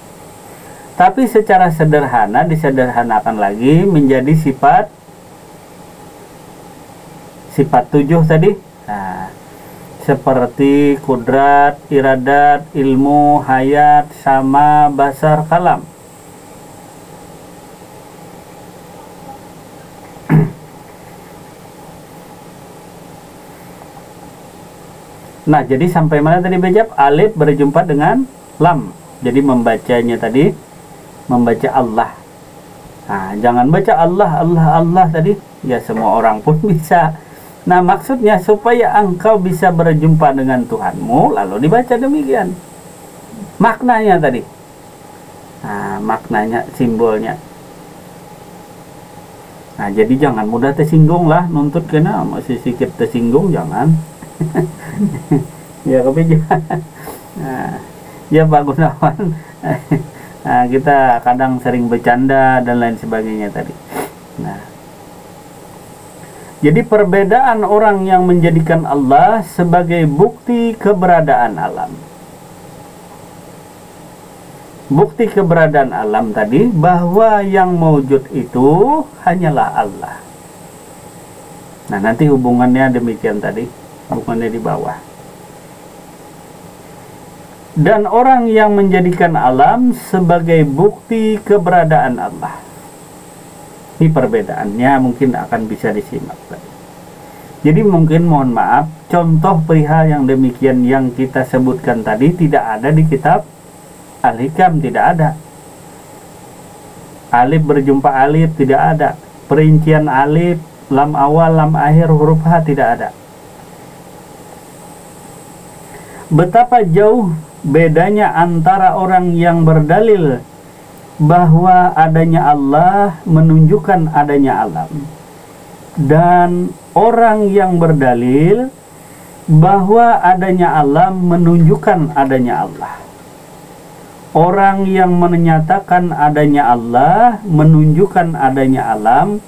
Tapi secara sederhana disederhanakan lagi menjadi sifat 7 tadi. Nah, seperti kudrat, iradat, ilmu, hayat, sama, basar, kalam. Nah, jadi sampai mana tadi Bejab? Alif berjumpa dengan lam. Jadi membacanya tadi membaca Allah. Nah, jangan baca Allah, Allah, Allah tadi. Ya semua orang pun bisa. Nah, maksudnya supaya engkau bisa berjumpa dengan Tuhanmu, lalu dibaca demikian. Maknanya tadi. Nah, maknanya, simbolnya. Nah, jadi jangan mudah tersinggung lah, nuntut kena masih sedikit tersinggung, jangan. Ya, kepikiran. Nah, ya Pak Gunawan. Nah, kita kadang sering bercanda dan lain sebagainya tadi. Nah, jadi perbedaan orang yang menjadikan Allah sebagai bukti keberadaan alam. Bukti keberadaan alam tadi bahwa yang mewujud itu hanyalah Allah. Nah, nanti hubungannya demikian tadi, hubungannya di bawah. Dan orang yang menjadikan alam sebagai bukti keberadaan Allah. Ini perbedaannya mungkin akan bisa disimak tadi. Jadi mungkin mohon maaf, contoh perihal yang demikian yang kita sebutkan tadi tidak ada di kitab Al-Hikam, tidak ada. Alif berjumpa alif tidak ada. Perincian alif, lam awal, lam akhir, huruf H tidak ada. Betapa jauh bedanya antara orang yang berdalil bahwa adanya Allah menunjukkan adanya alam, dan orang yang berdalil bahwa adanya alam menunjukkan adanya Allah. Orang yang menyatakan adanya Allah menunjukkan adanya alam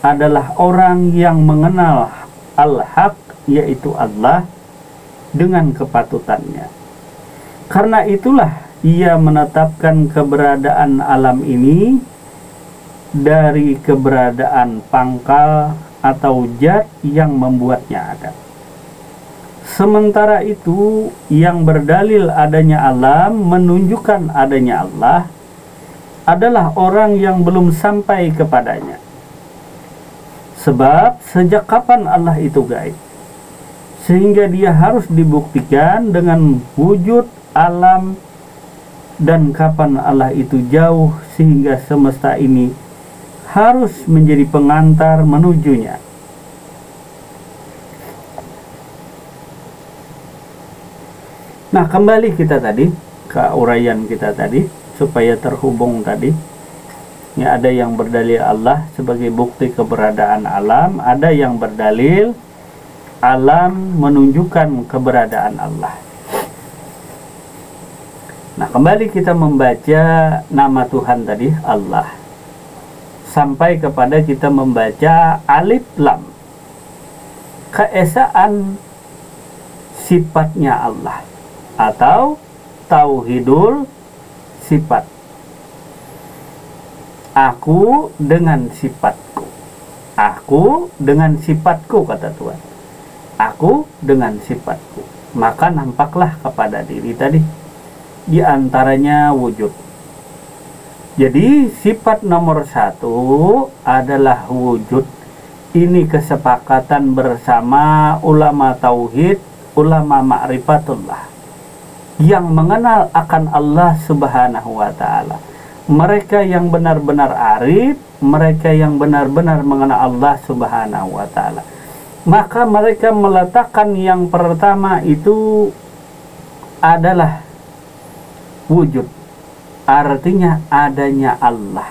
adalah orang yang mengenal al-haq, yaitu Allah, dengan kepatutannya. Karena itulah ia menetapkan keberadaan alam ini dari keberadaan pangkal atau zat yang membuatnya ada. Sementara itu, yang berdalil adanya alam menunjukkan adanya Allah adalah orang yang belum sampai kepadanya. Sebab sejak kapan Allah itu gaib, sehingga dia harus dibuktikan dengan wujud alam, dan kapan Allah itu jauh sehingga semesta ini harus menjadi pengantar menujunya. Nah, kembali kita tadi ke uraian kita tadi supaya terhubung tadi. Ya, ada yang berdalil Allah sebagai bukti keberadaan alam, ada yang berdalil alam menunjukkan keberadaan Allah. Nah, kembali kita membaca nama Tuhan tadi, Allah, sampai kepada kita membaca alif lam, keesaan sifatnya Allah atau tauhidul sifat. Aku dengan sifatku, aku dengan sifatku, kata Tuhan. Aku dengan sifatku, maka nampaklah kepada diri tadi, di antaranya wujud. Jadi sifat nomor 1 adalah wujud. Ini kesepakatan bersama ulama tauhid, ulama ma'rifatullah, yang mengenal akan Allah subhanahu wa ta'ala. Mereka yang benar-benar arif, mereka yang benar-benar mengenal Allah subhanahu wa ta'ala, maka mereka meletakkan yang pertama itu adalah wujud, artinya adanya Allah.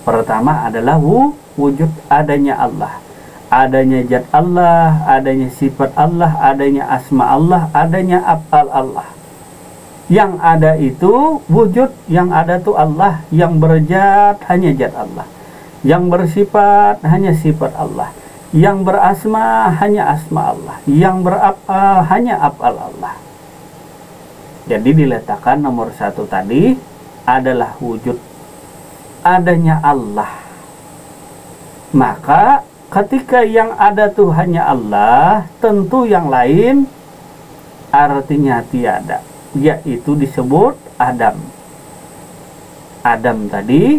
Pertama adalah wujud, adanya Allah, adanya zat Allah, adanya sifat Allah, adanya asma Allah, adanya af'al Allah. Yang ada itu wujud, yang ada itu Allah, yang berzat hanya zat Allah, yang bersifat hanya sifat Allah, yang berasma hanya asma Allah, yang beraf'al hanya af'al Allah. Jadi diletakkan nomor 1 tadi adalah wujud, adanya Allah. Maka ketika yang ada tuh hanya Allah, tentu yang lain artinya tiada, yaitu disebut Adam. Adam tadi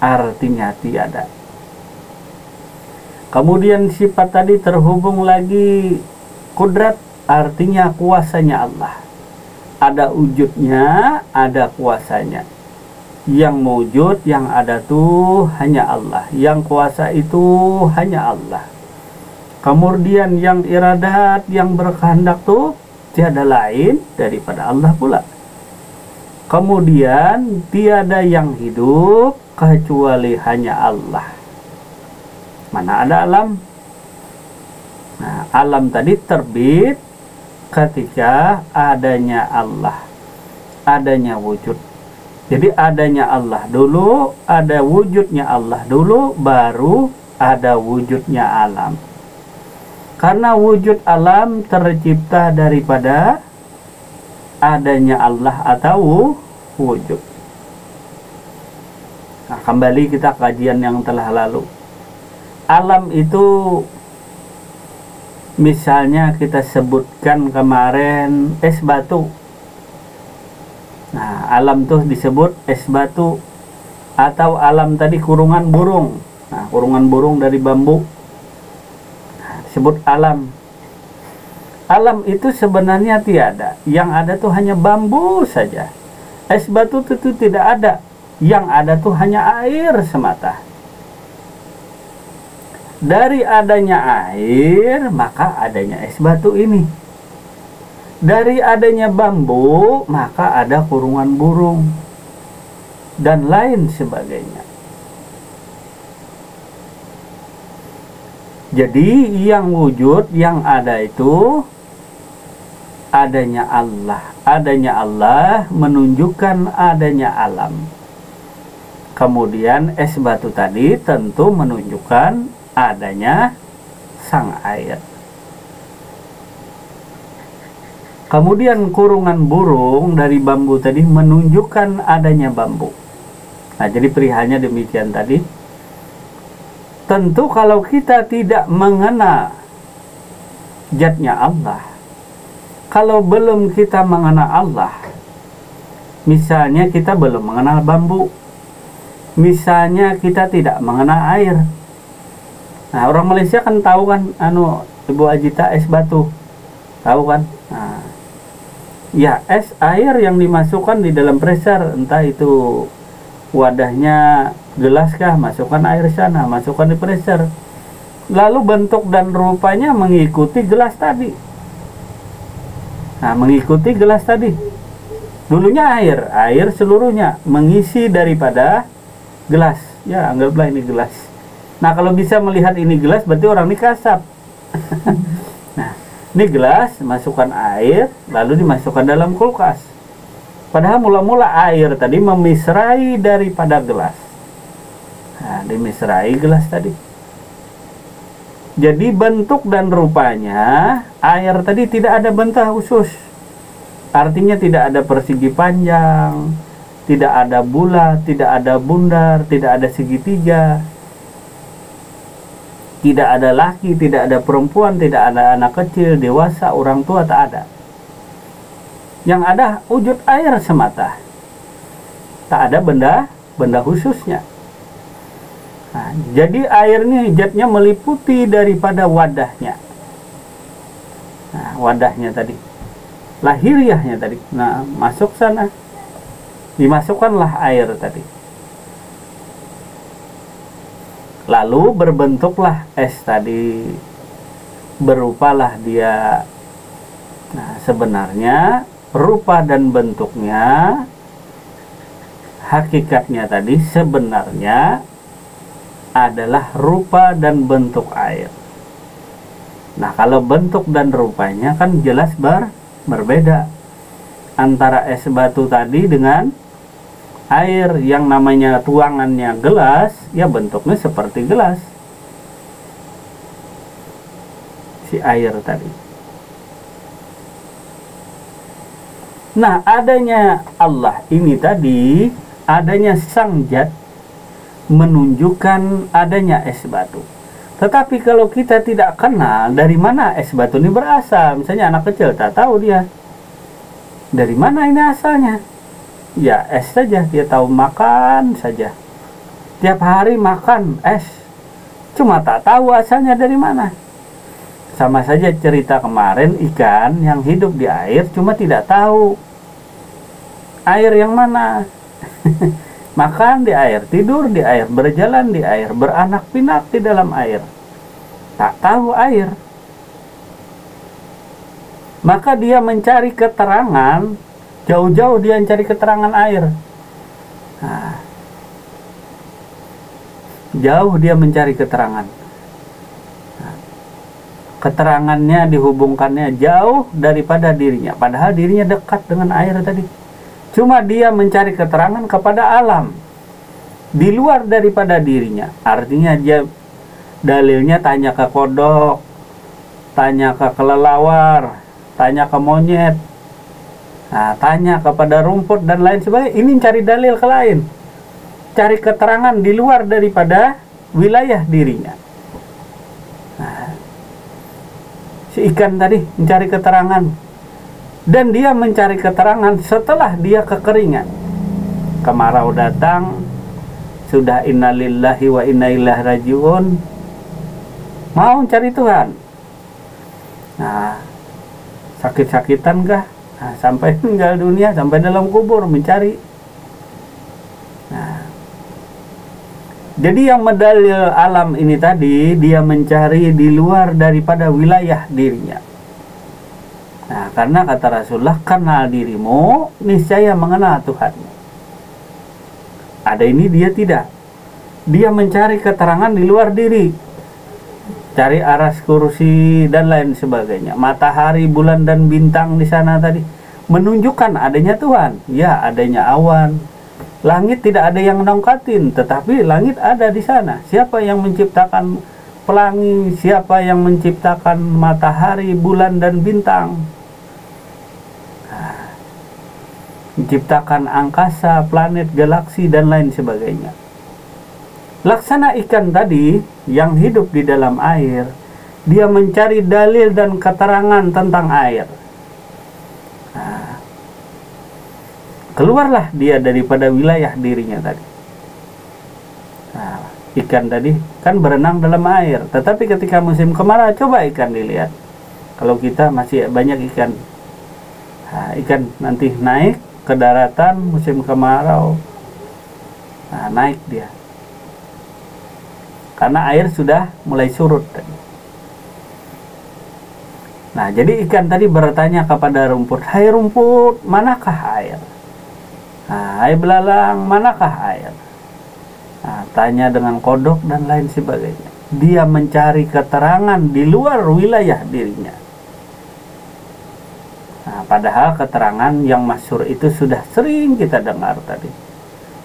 artinya tiada. Kemudian sifat tadi terhubung lagi kudrat, artinya kuasanya Allah. Ada wujudnya, ada kuasanya. Yang wujud, yang ada tuh hanya Allah. Yang kuasa itu hanya Allah. Kemudian yang iradat, yang berkehendak tuh tiada lain daripada Allah pula. Kemudian tiada yang hidup kecuali hanya Allah. Mana ada alam? Nah, alam tadi terbit ketika adanya Allah, adanya wujud. Jadi adanya Allah dulu, ada wujudnya Allah dulu, baru ada wujudnya alam. Karena wujud alam tercipta daripada adanya Allah atau wujud. Nah, kembali kita kajian yang telah lalu. Alam itu misalnya kita sebutkan kemarin es batu. Nah, alam tuh disebut es batu. Atau alam tadi kurungan burung. Nah, kurungan burung dari bambu. Nah, disebut alam. Alam itu sebenarnya tiada. Yang ada tuh hanya bambu saja. Es batu itu tidak ada. Yang ada tuh hanya air semata. Dari adanya air, maka adanya es batu ini. Dari adanya bambu, maka ada kurungan burung. Dan lain sebagainya. Jadi yang wujud, yang ada itu adanya Allah. Adanya Allah menunjukkan adanya alam. Kemudian es batu tadi tentu menunjukkan adanya sang air. Kemudian kurungan burung dari bambu tadi menunjukkan adanya bambu. Nah, jadi perihalnya demikian tadi. Tentu kalau kita tidak mengenal zatnya Allah, kalau belum kita mengenal Allah, misalnya kita belum mengenal bambu, misalnya kita tidak mengenal air. Nah, orang Malaysia kan tahu kan, Ibu Ajita es batu, tahu kan? Nah, ya es air yang dimasukkan di dalam freezer, entah itu wadahnya gelas kah, masukkan air sana, masukkan di freezer. Lalu bentuk dan rupanya mengikuti gelas tadi. Nah, mengikuti gelas tadi. Dulunya air seluruhnya mengisi daripada gelas. Ya, anggaplah ini gelas. Nah, kalau bisa melihat ini gelas, berarti orang ini kasap. Nah, ini gelas, masukkan air, lalu dimasukkan dalam kulkas. Padahal mula-mula air tadi memisrai daripada gelas. Nah, dimisrai gelas tadi. Jadi bentuk dan rupanya, air tadi tidak ada bentuk khusus. Artinya tidak ada persegi panjang, tidak ada bulat, tidak ada bundar, tidak ada segitiga. Tidak ada laki, tidak ada perempuan, tidak ada anak kecil, dewasa, orang tua, tak ada. Yang ada wujud air semata. Tak ada benda khususnya. Nah, jadi air ini zatnya meliputi daripada wadahnya. Nah, wadahnya tadi. Lahiriahnya tadi. Nah, masuk sana. Dimasukkanlah air tadi. Lalu berbentuklah es tadi, berupalah dia. Nah, sebenarnya rupa dan bentuknya, hakikatnya tadi sebenarnya adalah rupa dan bentuk air. Nah, kalau bentuk dan rupanya kan jelas berbeda antara es batu tadi dengan air. Yang namanya tuangannya gelas, ya bentuknya seperti gelas. Si air tadi. Nah, adanya Allah ini tadi, adanya sang zat menunjukkan adanya es batu. Tetapi kalau kita tidak kenal dari mana es batu ini berasal, misalnya anak kecil tak tahu dia dari mana ini asalnya. Ya es saja, dia tahu makan saja. Tiap hari makan es. cuma tak tahu asalnya dari mana. Sama saja cerita kemarin, ikan yang hidup di air cuma tidak tahu air yang mana. Makan di air, tidur di air, berjalan di air, beranak pinak di dalam air, tak tahu air. Maka dia mencari keterangan, jauh-jauh dia mencari keterangan air. Nah, jauh dia mencari keterangan. Nah, keterangannya dihubungkannya jauh daripada dirinya, padahal dirinya dekat dengan air tadi. Cuma dia mencari keterangan kepada alam di luar daripada dirinya. Artinya dia dalilnya tanya ke kodok, tanya ke kelelawar, tanya ke monyet, nah, tanya kepada rumput dan lain sebagainya. Ini cari dalil ke lain, cari keterangan di luar daripada wilayah dirinya. Nah, si ikan tadi mencari keterangan, dan dia mencari keterangan setelah dia kekeringan. Kemarau datang, sudah innalillahi wa inna ilaihi rajiun, mau cari Tuhan. Nah, sakit-sakitan kah? Nah, sampai meninggal dunia, sampai dalam kubur mencari. Nah, jadi yang medalil alam ini tadi, dia mencari di luar daripada wilayah dirinya. Nah, karena kata Rasulullah, kenal dirimu, niscaya mengenal Tuhanmu. Ada ini dia tidak. Dia mencari keterangan di luar diri. Cari aras kursi dan lain sebagainya. Matahari, bulan dan bintang di sana tadi menunjukkan adanya Tuhan. Ya, adanya awan. Langit tidak ada yang nongkatin, tetapi langit ada di sana. Siapa yang menciptakan pelangi? Siapa yang menciptakan matahari, bulan dan bintang? Menciptakan angkasa, planet, galaksi dan lain sebagainya. Laksana ikan tadi yang hidup di dalam air, dia mencari dalil dan keterangan tentang air. Nah, keluarlah dia daripada wilayah dirinya tadi. Nah, ikan tadi kan berenang dalam air, tetapi ketika musim kemarau, coba ikan dilihat. Kalau kita masih banyak ikan, nah, ikan nanti naik ke daratan musim kemarau, nah, naik dia karena air sudah mulai surut. Nah, jadi ikan tadi bertanya kepada rumput, hai rumput, manakah air? Nah, hai belalang, manakah air? Nah, tanya dengan kodok dan lain sebagainya. Dia mencari keterangan di luar wilayah dirinya. Nah, padahal keterangan yang masyhur itu sudah sering kita dengar tadi.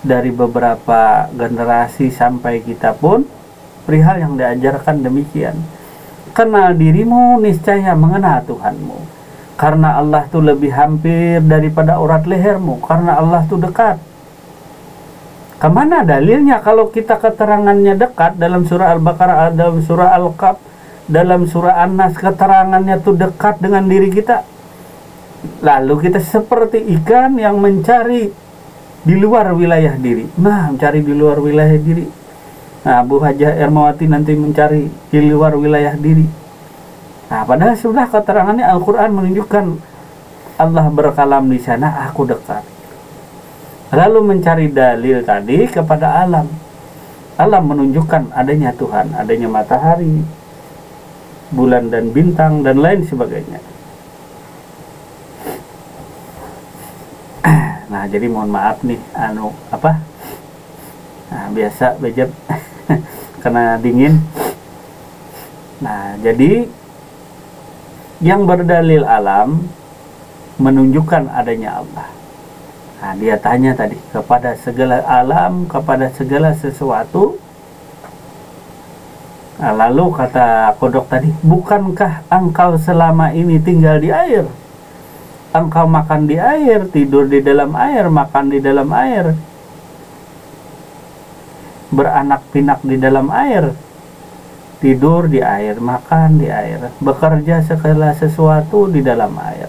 Dari beberapa generasi sampai kita pun, perihal yang diajarkan demikian. Kenal dirimu, niscaya mengenal Tuhanmu. Karena Allah itu lebih hampir daripada urat lehermu. Karena Allah itu dekat. Kemana dalilnya kalau kita keterangannya dekat? Dalam surah Al-Baqarah, dalam surah Al-Qaf, dalam surah An-Nas, keterangannya itu dekat dengan diri kita. Lalu kita seperti ikan yang mencari di luar wilayah diri. Nah, mencari di luar wilayah diri. Nah, Bu Hajah Ermawati nanti mencari di luar wilayah diri. Nah, padahal sudah keterangannya Al-Quran menunjukkan Allah berkalam di sana, aku dekat. Lalu mencari dalil tadi kepada alam. Alam menunjukkan adanya Tuhan, adanya matahari, bulan dan bintang dan lain sebagainya. Nah, jadi mohon maaf nih, biasa bejat karena dingin. Nah, jadi yang berdalil alam menunjukkan adanya Allah. Nah, dia tanya tadi kepada segala alam, kepada segala sesuatu. Nah, lalu kata kodok tadi, bukankah engkau selama ini tinggal di air? Engkau makan di air, tidur di dalam air, makan di dalam air, beranak pinak di dalam air, tidur di air, makan di air, bekerja segala sesuatu di dalam air.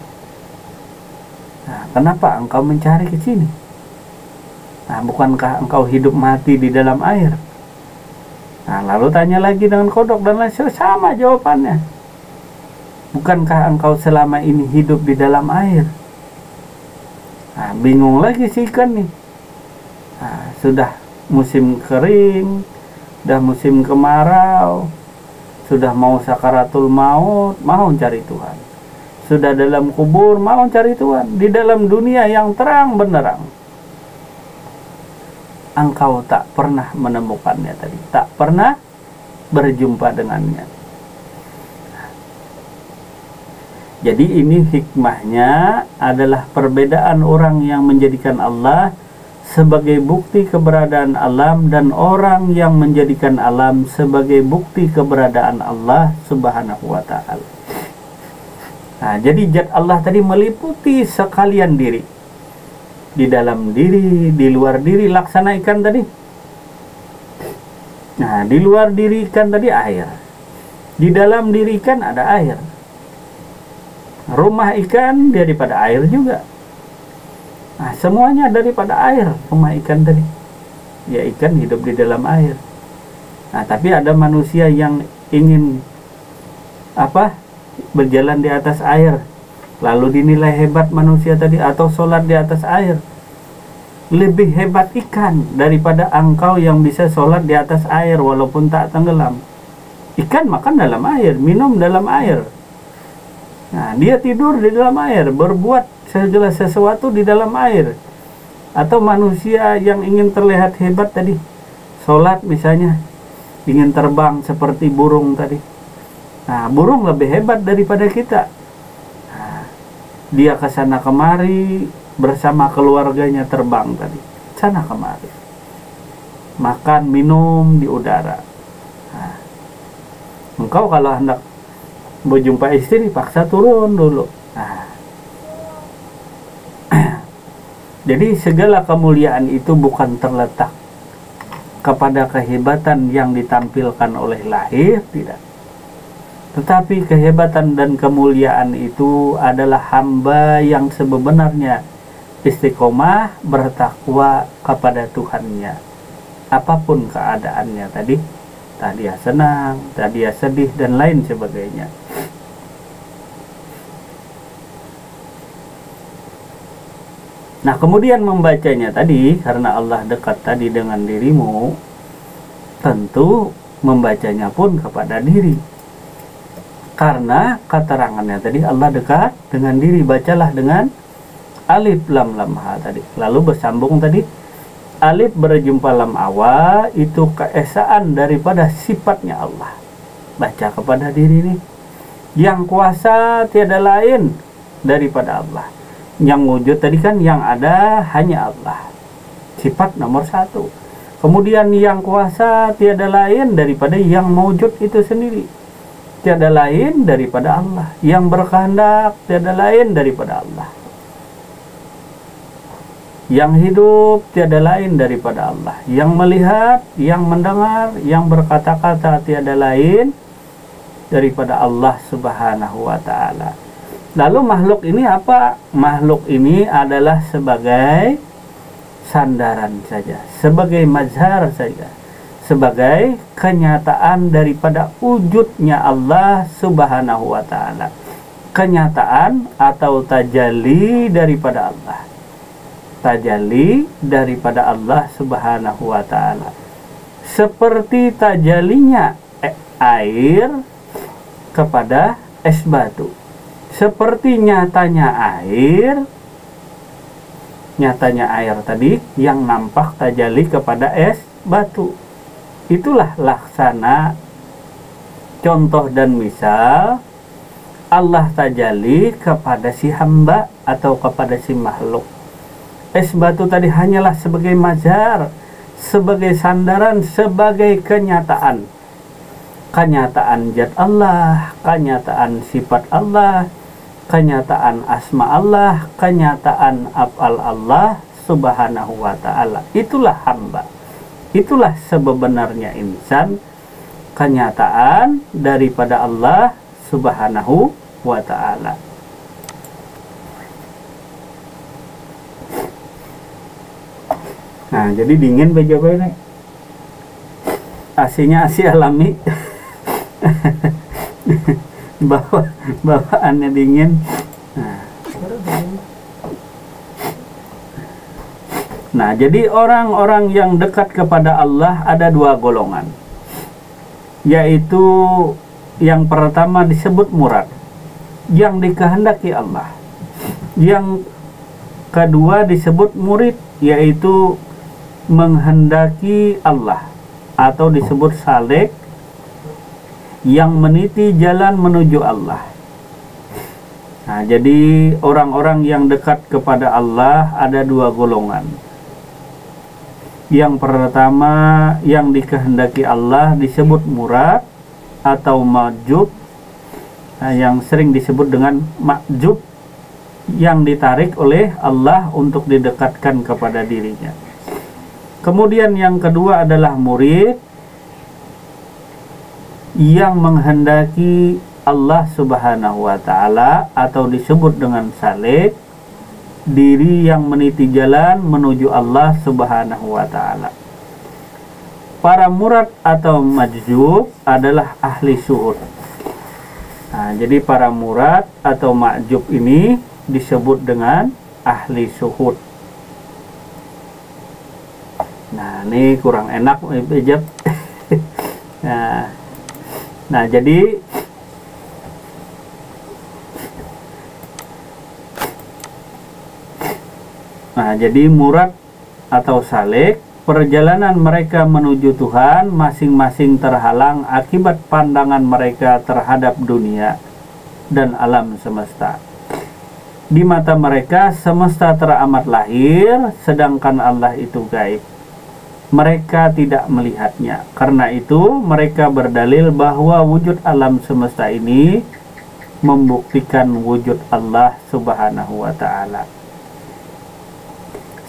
Nah, kenapa engkau mencari ke sini? Nah, bukankah engkau hidup mati di dalam air? Nah, lalu tanya lagi dengan kodok dan lain sama jawabannya. Bukankah engkau selama ini hidup di dalam air? Nah, bingung lagi si ikan nih. Nah, sudah musim kering, sudah musim kemarau, sudah mau sakaratul maut, mau cari Tuhan. Sudah dalam kubur, mau cari Tuhan. Di dalam dunia yang terang benderang, engkau tak pernah menemukannya tadi, tak pernah berjumpa dengannya. Jadi ini hikmahnya adalah perbedaan orang yang menjadikan Allah sebagai bukti keberadaan alam dan orang yang menjadikan alam sebagai bukti keberadaan Allah Subhanahu wa ta'ala. Nah, jadi zat Allah tadi meliputi sekalian diri. Di dalam diri, di luar diri, laksana ikan tadi. Nah, di luar diri ikan tadi air. Di dalam diri ikan ada air. Rumah ikan daripada air juga. Nah, semuanya daripada air rumah ikan tadi. Ya, ikan hidup di dalam air. Nah, tapi ada manusia yang ingin berjalan di atas air, lalu dinilai hebat manusia tadi, atau sholat di atas air. Lebih hebat ikan daripada engkau yang bisa sholat di atas air walaupun tak tenggelam. Ikan makan dalam air, minum dalam air. Nah, dia tidur di dalam air, berbuat segala sesuatu di dalam air. Atau manusia yang ingin terlihat hebat tadi, sholat misalnya, ingin terbang seperti burung tadi. Nah, burung lebih hebat daripada kita. Nah, dia ke sana kemari bersama keluarganya, terbang tadi, sana kemari, makan minum di udara. Nah, engkau kalau hendak berjumpa istri paksa turun dulu. Nah, jadi segala kemuliaan itu bukan terletak kepada kehebatan yang ditampilkan oleh lahir, tidak. Tetapi kehebatan dan kemuliaan itu adalah hamba yang sebenarnya istiqomah bertakwa kepada Tuhannya. Apapun keadaannya tadi dia senang, dia sedih, dan lain sebagainya. Nah, kemudian membacanya tadi, karena Allah dekat tadi dengan dirimu, tentu membacanya pun kepada diri. Karena keterangannya tadi Allah dekat dengan diri, bacalah dengan alif lam lam ha tadi. Lalu bersambung tadi, alif berjumpa lam awal, itu keesaan daripada sifatnya Allah. Baca kepada diri ini. Yang kuasa tiada lain daripada Allah. Yang wujud tadi kan yang ada hanya Allah. Sifat nomor 1. Kemudian yang kuasa tiada lain daripada yang mewujud itu sendiri. Tiada lain daripada Allah. Yang berkehendak tiada lain daripada Allah. Yang hidup tiada lain daripada Allah. Yang melihat, yang mendengar, yang berkata-kata tiada lain daripada Allah Subhanahu wa ta'ala. Lalu makhluk ini apa? Makhluk ini adalah sebagai sandaran saja, sebagai mazhar saja, sebagai kenyataan daripada wujudnya Allah Subhanahu wa ta'ala. Kenyataan atau tajalli daripada Allah. Tajalli daripada Allah Subhanahu wa ta'ala. Seperti tajallinya air kepada es batu. Seperti nyatanya air tadi yang nampak tajalli kepada es batu. Itulah laksana, contoh dan misal Allah tajalli kepada si hamba atau kepada si makhluk. Es batu tadi hanyalah sebagai mazhar, sebagai sandaran, sebagai kenyataan. Kenyataan zat Allah, kenyataan sifat Allah, kenyataan asma Allah, kenyataan af'al Allah Subhanahu wa ta'ala. Itulah hamba. Itulah sebenarnya insan, kenyataan daripada Allah Subhanahu wa ta'ala. Nah, jadi dingin baju ini. AC-nya AC alami. Bawaannya dingin. Nah, jadi orang-orang yang dekat kepada Allah ada dua golongan, yaitu yang pertama disebut murad, yang dikehendaki Allah. Yang kedua disebut murid, yaitu menghendaki Allah, atau disebut salik, yang meniti jalan menuju Allah. Nah, jadi orang-orang yang dekat kepada Allah ada dua golongan. Yang pertama yang dikehendaki Allah disebut murad atau majub. Nah, yang sering disebut dengan majub, yang ditarik oleh Allah untuk didekatkan kepada dirinya. Kemudian yang kedua adalah murid, yang menghendaki Allah Subhanahu wa ta'ala, atau disebut dengan salik, diri yang meniti jalan menuju Allah Subhanahu wa ta'ala. Para murad atau majzub adalah ahli syuhud. Nah, jadi para murad atau majzub ini disebut dengan ahli syuhud. Nah, ini kurang enak ijab. Nah, jadi murad atau salik, perjalanan mereka menuju Tuhan masing-masing terhalang akibat pandangan mereka terhadap dunia dan alam semesta. Di mata mereka semesta teramat lahir, sedangkan Allah itu gaib. Mereka tidak melihatnya. Karena itu mereka berdalil bahwa wujud alam semesta ini membuktikan wujud Allah Subhanahu wa ta'ala.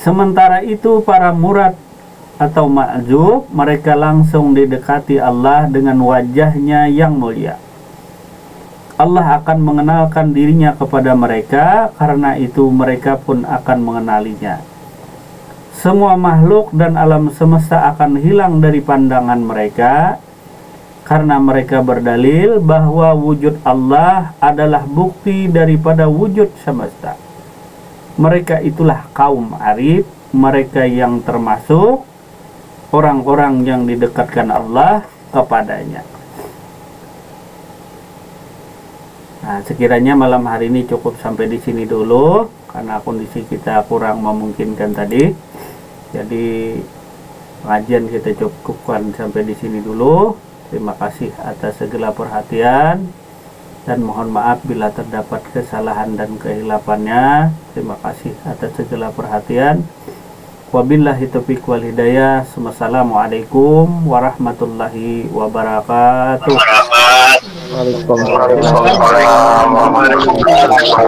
Sementara itu para murad atau ma'zub, mereka langsung didekati Allah dengan wajahnya yang mulia. Allah akan mengenalkan dirinya kepada mereka, karena itu mereka pun akan mengenalinya. Semua makhluk dan alam semesta akan hilang dari pandangan mereka, karena mereka berdalil bahwa wujud Allah adalah bukti daripada wujud semesta. Mereka itulah kaum arif, mereka yang termasuk orang-orang yang didekatkan Allah kepadanya. Nah, sekiranya malam hari ini cukup sampai di sini dulu, karena kondisi kita kurang memungkinkan tadi. Jadi pengajian kita cukupkan sampai di sini dulu. Terima kasih atas segala perhatian, dan mohon maaf bila terdapat kesalahan dan kehilafannya. Terima kasih atas segala perhatian. Wabillahi taufiq wal hidayah. Wassalamualaikum warahmatullahi wabarakatuh. Waalaikumsalam.